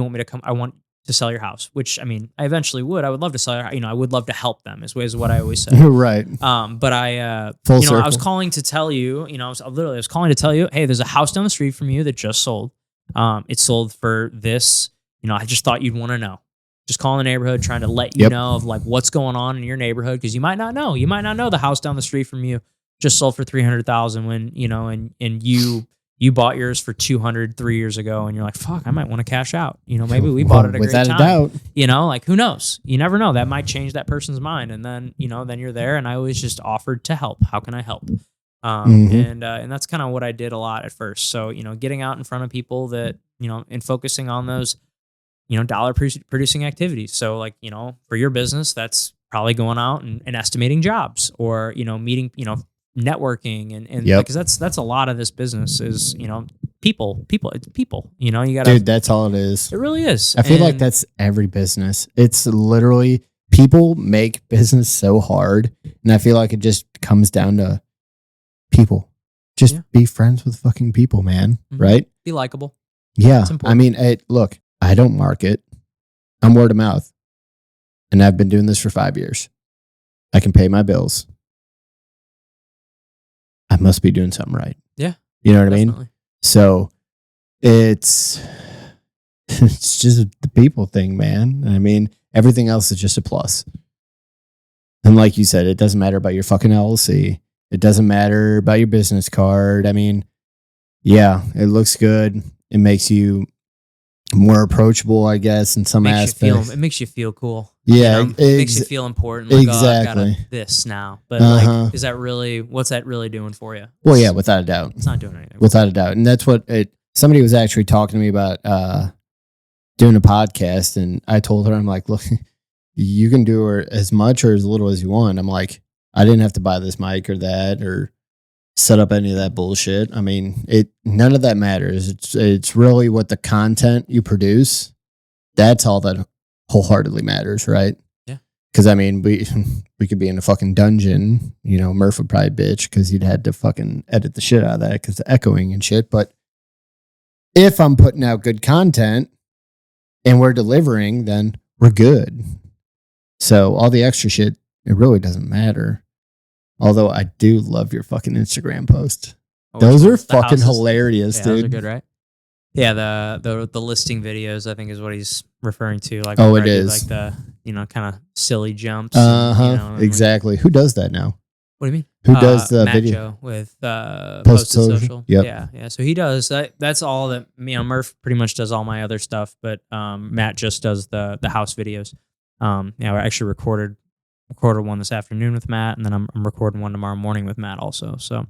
want me to come. I want to sell your house, which I eventually would. I would love to sell your, I would love to help them is what I always say. Right. But I, circle. I was calling to tell you, I was calling to tell you, hey, there's a house down the street from you that just sold. It sold for this, I just thought you'd want to know. Just calling the neighborhood, trying to let you know of like what's going on in your neighborhood. Cause you might not know the house down the street from you just sold for $300,000 when, and you bought yours for $200 3 years ago, and you're like, "Fuck, I might want to cash out." Maybe we bought it at a great time. Without a doubt. Like who knows? You never know. That might change that person's mind, and then then you're there. And I always just offered to help. How can I help? And that's kind of what I did a lot at first. So getting out in front of people that and focusing on those dollar producing activities. So like for your business, that's probably going out and estimating jobs or meeting networking and because that's a lot of this business is it's people, you know, you gotta, dude, that's all it is. It really is. I feel like that's every business. It's literally people make business so hard. And I feel like it just comes down to people. Just be friends with fucking people, man. Mm-hmm. Right? Be likable. Yeah. I mean, look, I don't market. I'm word of mouth. And I've been doing this for 5 years. I can pay my bills. I must be doing something right. Yeah. You know what I mean? So it's just the people thing, man. I mean, everything else is just a plus. And like you said, it doesn't matter about your fucking LLC. It doesn't matter about your business card. I mean, yeah, it looks good. It makes you more approachable, I guess, in some aspects. It makes you feel cool. Yeah, you know? It makes you feel important. Like, exactly. Oh, I've got this now. But like, is that really, what's that really doing for you? Well, yeah, without a doubt. It's not doing anything. Without a doubt. And that's what somebody was actually talking to me about doing a podcast. And I told her, I'm like, look, you can do as much or as little as you want. I'm like, I didn't have to buy this mic or that or set up any of that bullshit. I mean, none of that matters. It's really what the content you produce. That's all that wholeheartedly matters, right? Yeah. Because I mean, we could be in a fucking dungeon. You know, Murph would probably bitch because he'd had to fucking edit the shit out of that because the echoing and shit. But if I'm putting out good content and we're delivering, then we're good. So all the extra shit, it really doesn't matter. Although I do love your fucking Instagram post. Those are fucking hilarious, dude. Those are good, right? Yeah, the listing videos, I think, is what he's referring to. Like, it is like the kind of silly jumps. Exactly. Who does that now? What do you mean? Who does the Matt video? Joe with Posted Social? Yep. Yeah. So he does that. That's all that. Murph pretty much does all my other stuff, but Matt just does the house videos. We actually recorded one this afternoon with Matt, and then I'm recording one tomorrow morning with Matt also. So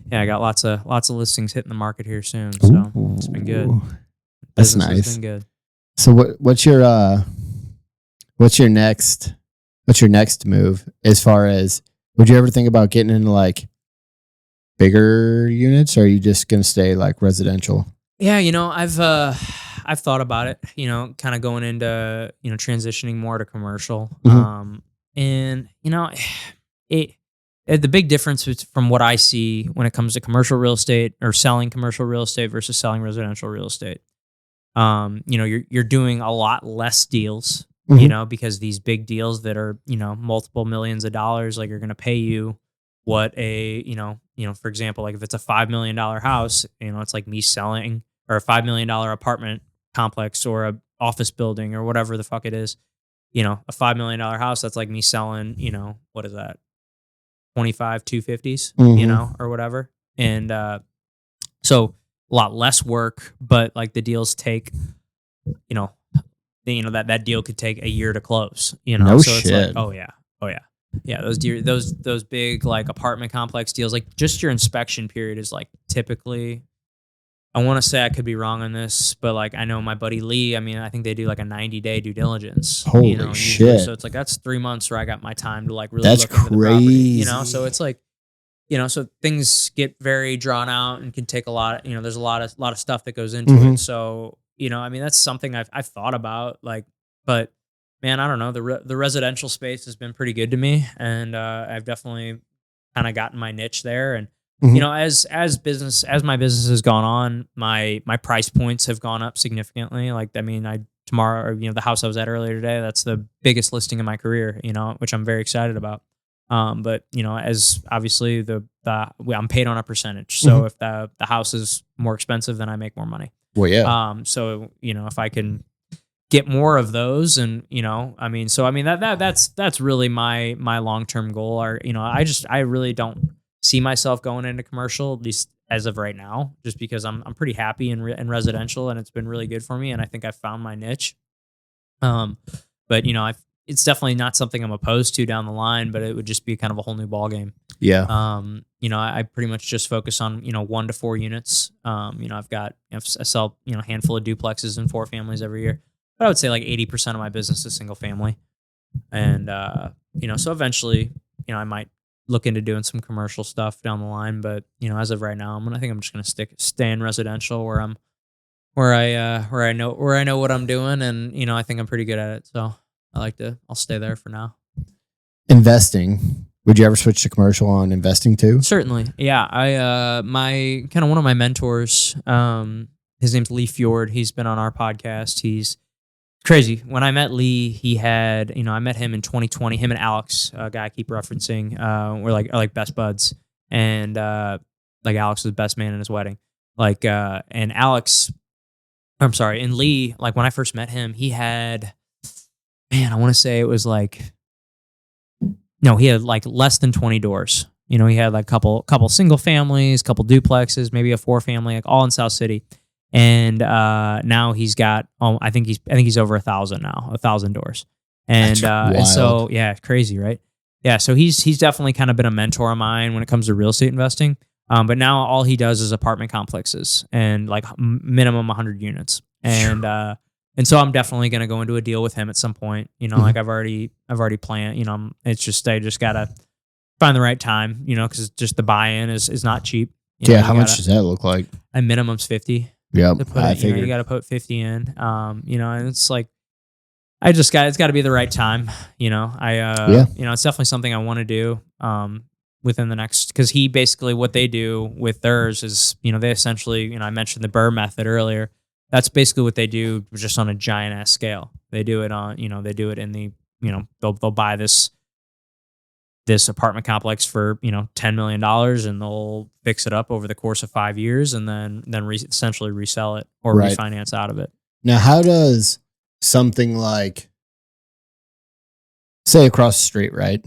yeah, I got lots of listings hitting the market here soon. So it's been good. That's nice. It's been good. So what's your next move as far as, would you ever think about getting into like bigger units, or are you just gonna stay like residential? Yeah, I've thought about it, kind of going into, transitioning more to commercial. Mm-hmm. And the big difference from what I see when it comes to commercial real estate or selling commercial real estate versus selling residential real estate, you're doing a lot less deals, mm-hmm. Because these big deals that are, multiple millions of dollars, like, are going to pay you what for example, like if it's a $5 million house, it's like me selling, or a $5 million apartment complex or a office building or whatever the fuck it is. A $5 million house, that's like me selling, what is that? 25 250s, mm-hmm. Or whatever. And so a lot less work, but like the deals take, that deal could take a year to close, No so shit. It's like, oh yeah. Yeah, those big like apartment complex deals, like just your inspection period is like typically, I want to say, I could be wrong on this, but like I know my buddy Lee, I think they do like a 90-day due diligence. Holy shit. Usually. So it's like, that's 3 months where I got my time to like really look into the property, crazy. So it's like, so things get very drawn out and can take a lot, there's a lot of stuff that goes into mm-hmm. it. So, that's something I've thought about, like, but man, I don't know, the residential space has been pretty good to me, and I've definitely kind of gotten my niche there. And mm-hmm. as my business has gone on, my price points have gone up significantly. Like, tomorrow, the house I was at earlier today, that's the biggest listing in my career, which I'm very excited about. But as obviously I'm paid on a percentage. So mm-hmm. if the house is more expensive, then I make more money. Well, yeah. So, if I can get more of those, and that's really my long-term goal. Or I really don't see myself going into commercial, at least as of right now, just because I'm pretty happy in residential, and it's been really good for me, and I think I've found my niche. But it's definitely not something I'm opposed to down the line, but it would just be kind of a whole new ball game. Yeah. I pretty much just focus on 1 to 4 units. I sell a handful of duplexes and 4 families every year. But I would say like 80% of my business is single family. And, so eventually, I might look into doing some commercial stuff down the line. But as of right now, I think I'm just gonna stay in residential where I know what I'm doing, and I think I'm pretty good at it. So I'll stay there for now. Investing. Would you ever switch to commercial on investing too? Certainly. Yeah. My kind of one of my mentors, his name's Lee Fjord. He's been on our podcast. He's crazy. When I met Lee, he had, I met him in 2020. Him and Alex, a guy I keep referencing, were like best buds. And like Alex was the best man in his wedding. And Lee, like when I first met him, he had, I want to say it was he had like less than 20 doors. He had like couple single families, couple duplexes, maybe a 4-family, like all in South City. And now he's got, I think he's over 1,000 now, 1,000 doors. And and so crazy, right? Yeah, so he's definitely kind of been a mentor of mine when it comes to real estate investing. But now all he does is apartment complexes and like minimum 100 units. And so I'm definitely going to go into a deal with him at some point. Like I've already planned. It's just I just gotta find the right time. Because just the buy-in is not cheap. How much does that look like? A minimum's 50. Yep, I figured. You got to put 50 in. And it's like it's got to be the right time. It's definitely something I want to do. Within the next, because he basically what they do with theirs is they essentially I mentioned the Burr method earlier. That's basically what they do, just on a giant ass scale. They do it on, they do it in the, they'll buy this apartment complex for, $10 million, and they'll fix it up over the course of 5 years, and then essentially resell it or refinance out of it. Now, how does something like, say, across the street, right?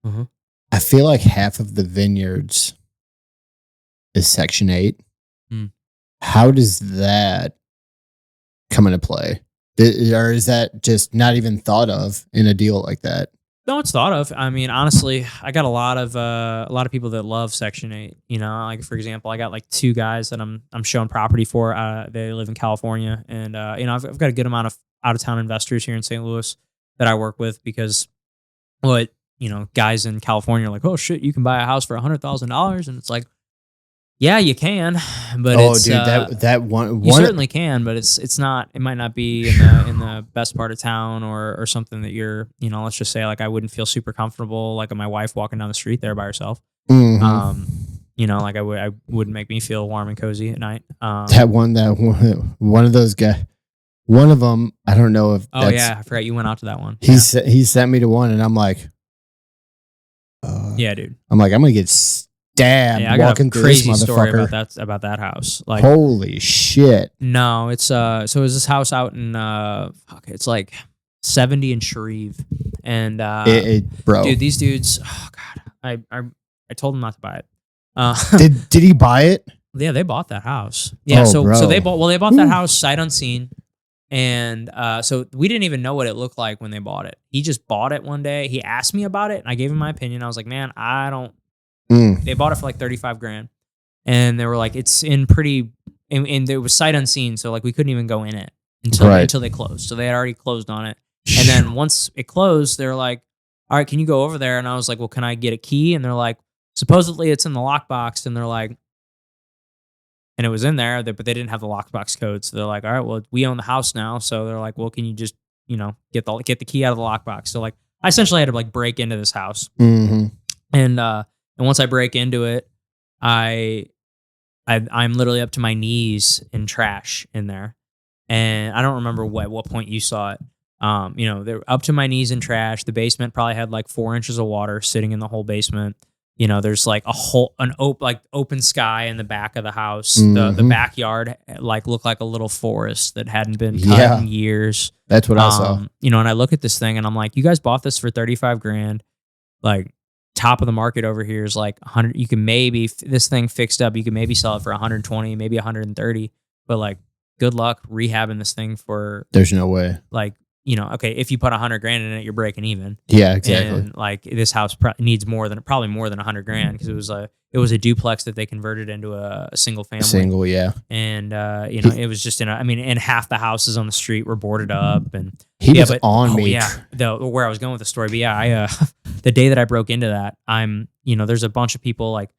Mm-hmm. I feel like half of the vineyards is Section 8. How does that come into play? Or is that just not even thought of in a deal like that? No, it's thought of. I mean, honestly, I got a lot of people that love Section 8. Like for example, I got like 2 guys that I'm showing property for. They live in California, and I've got a good amount of out of town investors here in St. Louis that I work with, because guys in California are like, oh shit, you can buy a house for $100,000, and it's like, yeah, you can, but that one you certainly can, but it's not. It might not be in the best part of town or something that you're. Let's just say like I wouldn't feel super comfortable like my wife walking down the street there by herself. Mm-hmm. Like I wouldn't make me feel warm and cozy at night. One of those guys. One of them, I don't know if. Oh yeah, I forgot you went out to that one. He sent me to one, and I'm like, yeah, dude. I'm like, I'm gonna get stabbed. Yeah, I got a crazy story about that house. Like, holy shit! No, it's so it was this house out in it's like 70 in Shreve, and bro, dude, these dudes. Oh god, I told them not to buy it. Did he buy it? Yeah, they bought that house. Yeah, so they bought that house sight unseen. And so we didn't even know what it looked like when they bought it. He just bought it one day. He asked me about it, and I gave him my opinion. I was like, man, I don't. They bought it for like $35,000, and they were like, it's in pretty, and it was sight unseen, so like we couldn't even go in it until they closed. So they had already closed on it, and then once it closed, they're like, all right, can you go over there? And I was like, well, can I get a key? And they're like, supposedly it's in the lockbox, and they're like. And it was in there, but they didn't have the lockbox code. So they're like, all right, well, we own the house now. So they're like, well, can you just, get the key out of the lockbox? So like, I essentially had to like break into this house. Mm-hmm. And once I break into it, I'm literally up to my knees in trash in there. And I don't remember what point you saw it. They're up to my knees in trash. The basement probably had like 4 inches of water sitting in the whole basement. There's like open sky in the back of the house. Mm-hmm. The backyard like looked like a little forest that hadn't been cut in years. That's what I saw. And I look at this thing and I'm like, you guys bought this for $35,000. Like top of the market over here is like 100. You can maybe this thing fixed up. You can maybe sell it for 120, maybe 130. But like, good luck rehabbing this thing for. There's no way. Like. Okay, if you put $100,000 in it, you're breaking even. Yeah, exactly. And like this house needs probably more than $100,000 because it was a duplex that they converted into a single family. Single, yeah. And it was just and half the houses on the street were boarded up, and he was on me. Yeah, where I was going with the story, but yeah, the day that I broke into that, there's a bunch of people, like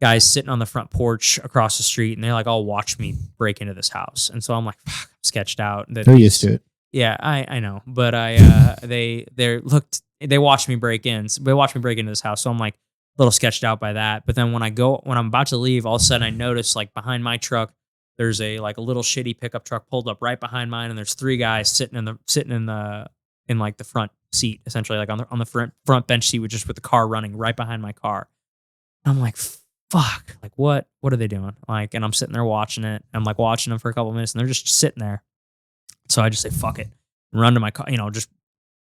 guys sitting on the front porch across the street, and they like all watch me break into this house. And so I'm like, fuck, I'm sketched out. They're used to it. Yeah, I know. But they watched me break in. So they watched me break into this house. So I'm like a little sketched out by that. But then when I'm about to leave, all of a sudden I notice like behind my truck, there's a little shitty pickup truck pulled up right behind mine, and there's 3 guys sitting in the front seat, essentially like on the front bench seat, with the car running right behind my car. And I'm like, fuck, like what are they doing? Like, and I'm sitting there watching it. I'm like watching them for a couple of minutes, and they're just sitting there. So I just say, fuck it, and run to my car, just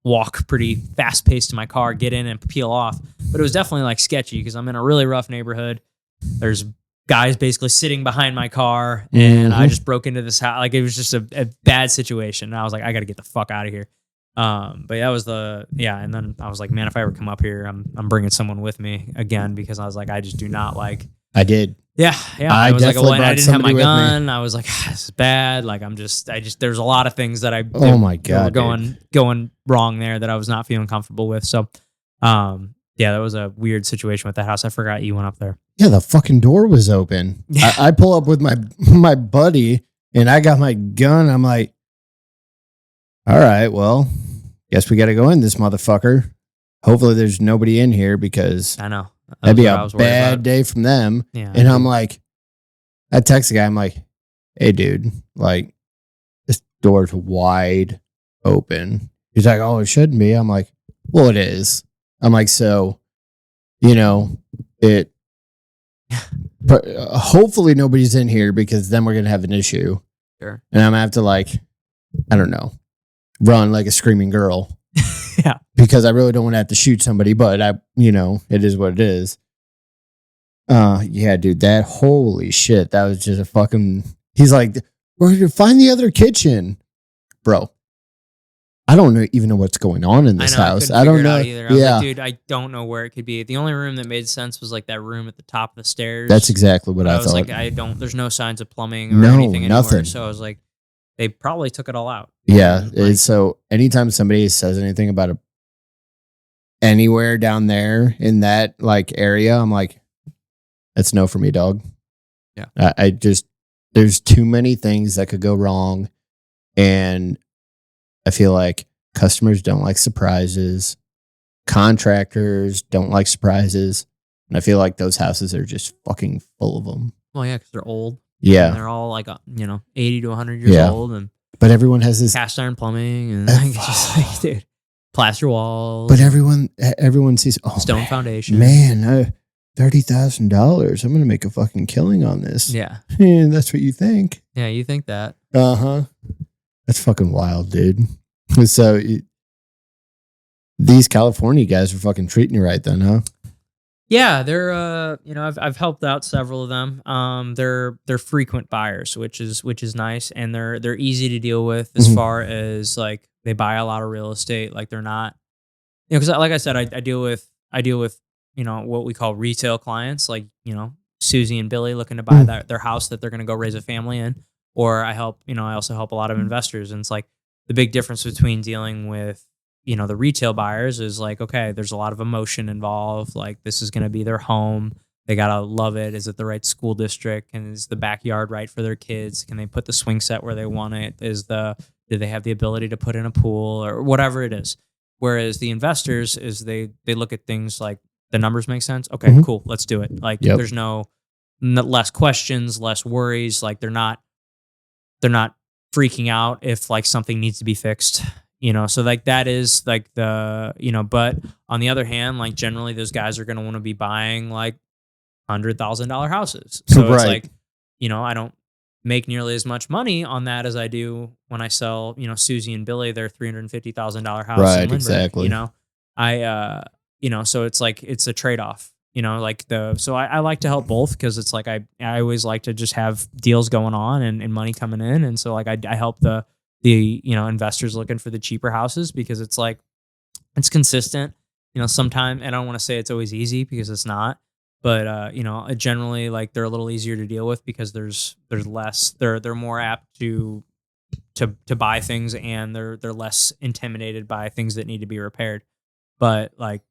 walk pretty fast paced to my car, get in and peel off. But it was definitely like sketchy because I'm in a really rough neighborhood. There's guys basically sitting behind my car, and I just broke into this house. Like, it was just a bad situation. And I was like, I got to get the fuck out of here. But that was and then I was like, man, if I ever come up here, I'm bringing someone with me again, because I was like, I just do not like. I did. Yeah. I was like, I didn't have my gun. I was like, this is bad. Like, there's a lot of things that oh my God, were going wrong there that I was not feeling comfortable with. So, that was a weird situation with that house. I forgot you went up there. Yeah, the fucking door was open. Yeah. I pull up with my buddy, and I got my gun. I'm like, all right, well, guess we got to go in this motherfucker. Hopefully there's nobody in here, because I know that'd be a bad day from them. Yeah, and I'm like, I text the guy. I'm like, hey, dude, like, this door's wide open. He's like, oh, it shouldn't be. I'm like, well, it is. I'm like, so, it. But hopefully nobody's in here, because then we're gonna have an issue. Sure. And I'm gonna have to, like, I don't know, run like a screaming girl. Yeah. Because I really don't want to have to shoot somebody, but it is what it is. Yeah, dude, that, holy shit, that was just a fucking. He's like, we're gonna find the other kitchen, bro. I don't even know what's going on in this house. I don't know either. I was like, dude, I don't know where it could be. The only room that made sense was like that room at the top of the stairs. That's exactly what I thought. Was like, there's no signs of plumbing or anything anywhere. Nothing. So I was like, they probably took it all out. Yeah. So anytime somebody says anything about anywhere down there in that like area, I'm like, that's no for me, dog. Yeah. There's too many things that could go wrong. And I feel like customers don't like surprises. Contractors don't like surprises. And I feel like those houses are just fucking full of them. Well, yeah, because they're old. Yeah. And they're all like, 80 to 100 years old. But everyone has this cast iron plumbing and it's just like, dude, plaster walls. But everyone sees, stone foundation. Man, $30,000. I'm going to make a fucking killing on this. Yeah. And that's what you think. Yeah, you think that. Uh-huh. That's fucking wild, dude. So these California guys are fucking treating you right then, huh? Yeah, they're I've helped out several of them. They're frequent buyers, which is nice, and they're easy to deal with as far as like they buy a lot of real estate. Like they're not, because like I said, I deal with what we call retail clients, like Susie and Billy looking to buy their house that they're going to go raise a family in. Or I also help a lot of investors. And it's like the big difference between dealing with, the retail buyers is like, okay, there's a lot of emotion involved. Like this is going to be their home. They got to love it. Is it the right school district? And is the backyard right for their kids? Can they put the swing set where they want it? Do they have the ability to put in a pool or whatever it is? Whereas the investors is they look at things like the numbers make sense. Okay, cool. Let's do it. Like there's no less questions, less worries. Like they're not freaking out if like something needs to be fixed, so like that is like the, but on the other hand, like generally those guys are going to want to be buying like $100,000 houses. So It's like, I don't make nearly as much money on that as I do when I sell, Susie and Billy, their $350,000 house. Right. In Lindbergh, Exactly. So it's like, it's a trade-off. So I like to help both because it's like I always like to just have deals going on and money coming in. And so like I help the investors looking for the cheaper houses because it's like it's consistent. Sometimes, and I don't want to say it's always easy because it's not, but generally like they're a little easier to deal with because there's less, they're more apt to buy things and they're less intimidated by things that need to be repaired. But like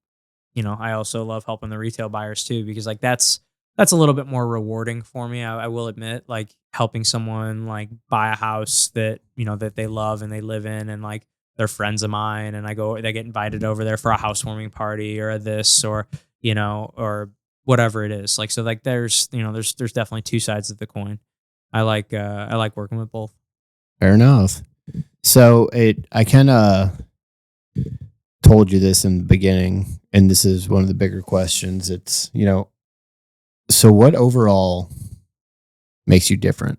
I also love helping the retail buyers too, because like that's a little bit more rewarding for me. I will admit, like helping someone like buy a house that, that they love and they live in, and like they're friends of mine, and they get invited over there for a housewarming party or a this, or, or whatever it is. Like, so like there's definitely two sides of the coin. I like working with both. Fair enough. So I kind of told you this in the beginning, and this is one of the bigger questions. It's, so what overall makes you different?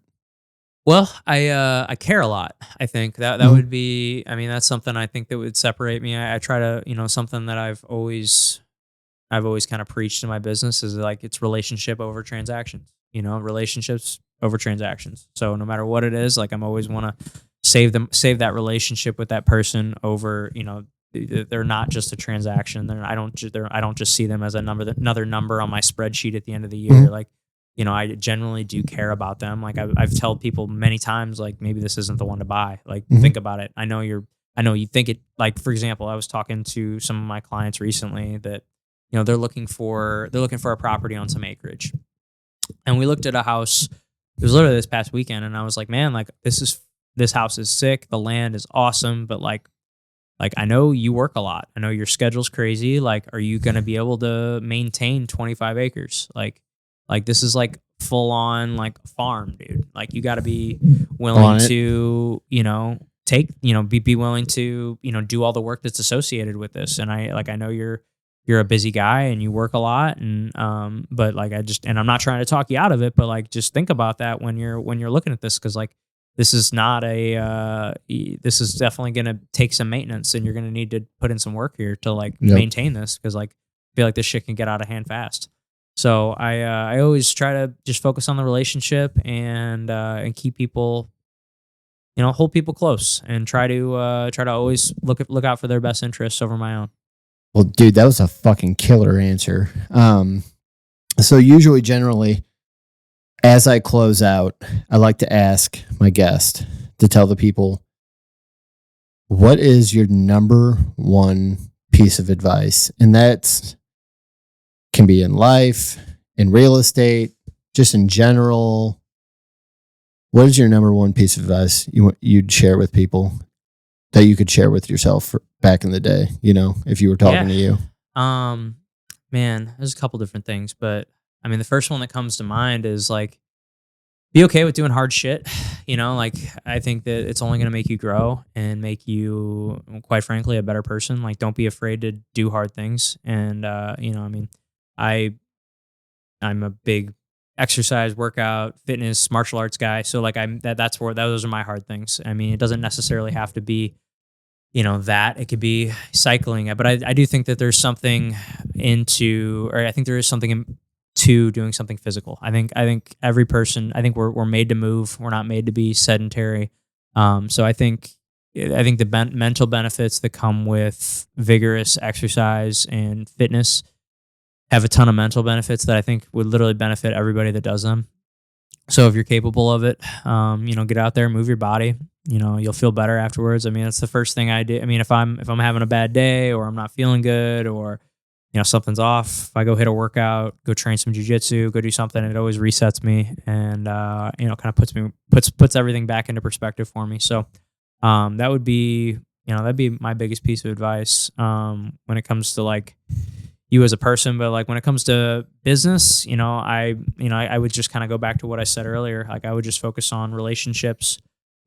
Well, I care a lot. I think that would be, I mean, that's something I think that would separate me. I try to, something that I've always kind of preached in my business is like, it's relationship over transactions, relationships over transactions. So no matter what it is, like I'm always want to save that relationship with that person over, they're not just a transaction. I don't just see them as another number on my spreadsheet at the end of the year. Like, I generally do care about them. Like I've told people many times, like maybe this isn't the one to buy. Like think about it. I know you think it. Like for example, I was talking to some of my clients recently that, they're looking for a property on some acreage, and we looked at a house. It was literally this past weekend, and I was like, man, like this house is sick. The land is awesome, but like I know you work a lot. I know your schedule's crazy. Like, are you going to be able to maintain 25 acres? Like this is like full on like farm, dude. Like you got to be willing to, be willing to, do all the work that's associated with this. And I know you're a busy guy and you work a lot, and but like and I'm not trying to talk you out of it, but like just think about that when you're looking at this, because like this is definitely going to take some maintenance, and you're going to need to put in some work here to like maintain this, because like I feel like this shit can get out of hand fast. So I always try to just focus on the relationship and keep people, hold people close, and try to always look out for their best interests over my own. Well, dude, that was a fucking killer answer. So generally, as I close out, I like to ask my guest to tell the people, what is your number one piece of advice? And that can be in life, in real estate, just in general. What is your number one piece of advice you'd share with people that you could share with yourself back in the day, if you were talking to you? Man, there's a couple different things, but I mean, the first one that comes to mind is like, be okay with doing hard shit. Like I think that it's only going to make you grow and make you, quite frankly, a better person. Like, don't be afraid to do hard things. And, I mean, I'm a big exercise, workout, fitness, martial arts guy. So like those are my hard things. I mean, it doesn't necessarily have to be, that. It could be cycling. But I do think that there's something I think there is something to doing something physical. I think every person, we're made to move. We're not made to be sedentary. So I think the mental benefits that come with vigorous exercise and fitness have a ton of mental benefits that I think would literally benefit everybody that does them. So if you're capable of it, get out there, move your body. You'll feel better afterwards. I mean, that's the first thing I do. I mean, if I'm having a bad day, or I'm not feeling good, or something's off, if I go hit a workout, go train some jujitsu, go do something, it always resets me and kind of puts everything back into perspective for me. So that would be that'd be my biggest piece of advice when it comes to like you as a person. But like when it comes to business, I would just kind of go back to what I said earlier. Like I would just focus on relationships,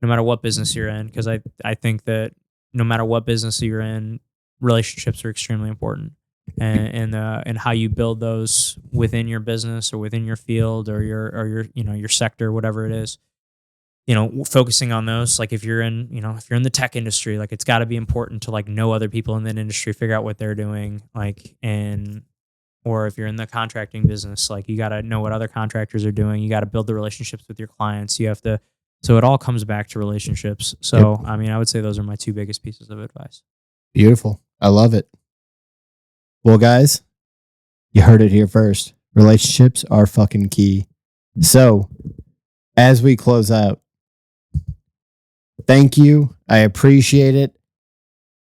no matter what business you're in, because I think that no matter what business you're in, relationships are extremely important. And how you build those within your business or within your field or your sector, whatever it is, focusing on those. Like if you're in the tech industry, like it's got to be important to like know other people in that industry, figure out what they're doing, or if you're in the contracting business, like you got to know what other contractors are doing. You got to build the relationships with your clients. So it all comes back to relationships. So, yep. I mean, I would say those are my two biggest pieces of advice. Beautiful. I love it. Well, guys, you heard it here first. Relationships are fucking key. So, as we close out, thank you. I appreciate it.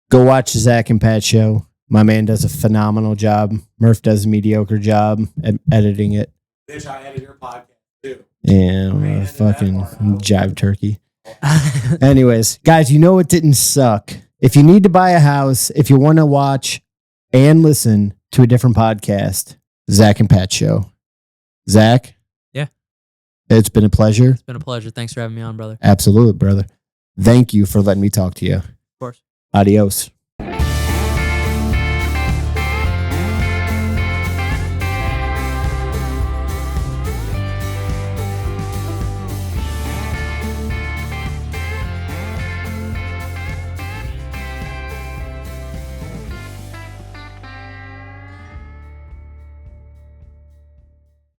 Go watch the Zach and Pat show. My man does a phenomenal job. Murph does a mediocre job at editing it. Bitch, I edit your podcast too. Yeah, fucking jive turkey. Anyways, guys, you know it didn't suck. If you need to buy a house, if you want to watch and listen to a different podcast, Zach and Pat Show. Zach? Yeah. It's been a pleasure. It's been a pleasure. Thanks for having me on, brother. Absolutely, brother. Thank you for letting me talk to you. Of course. Adios.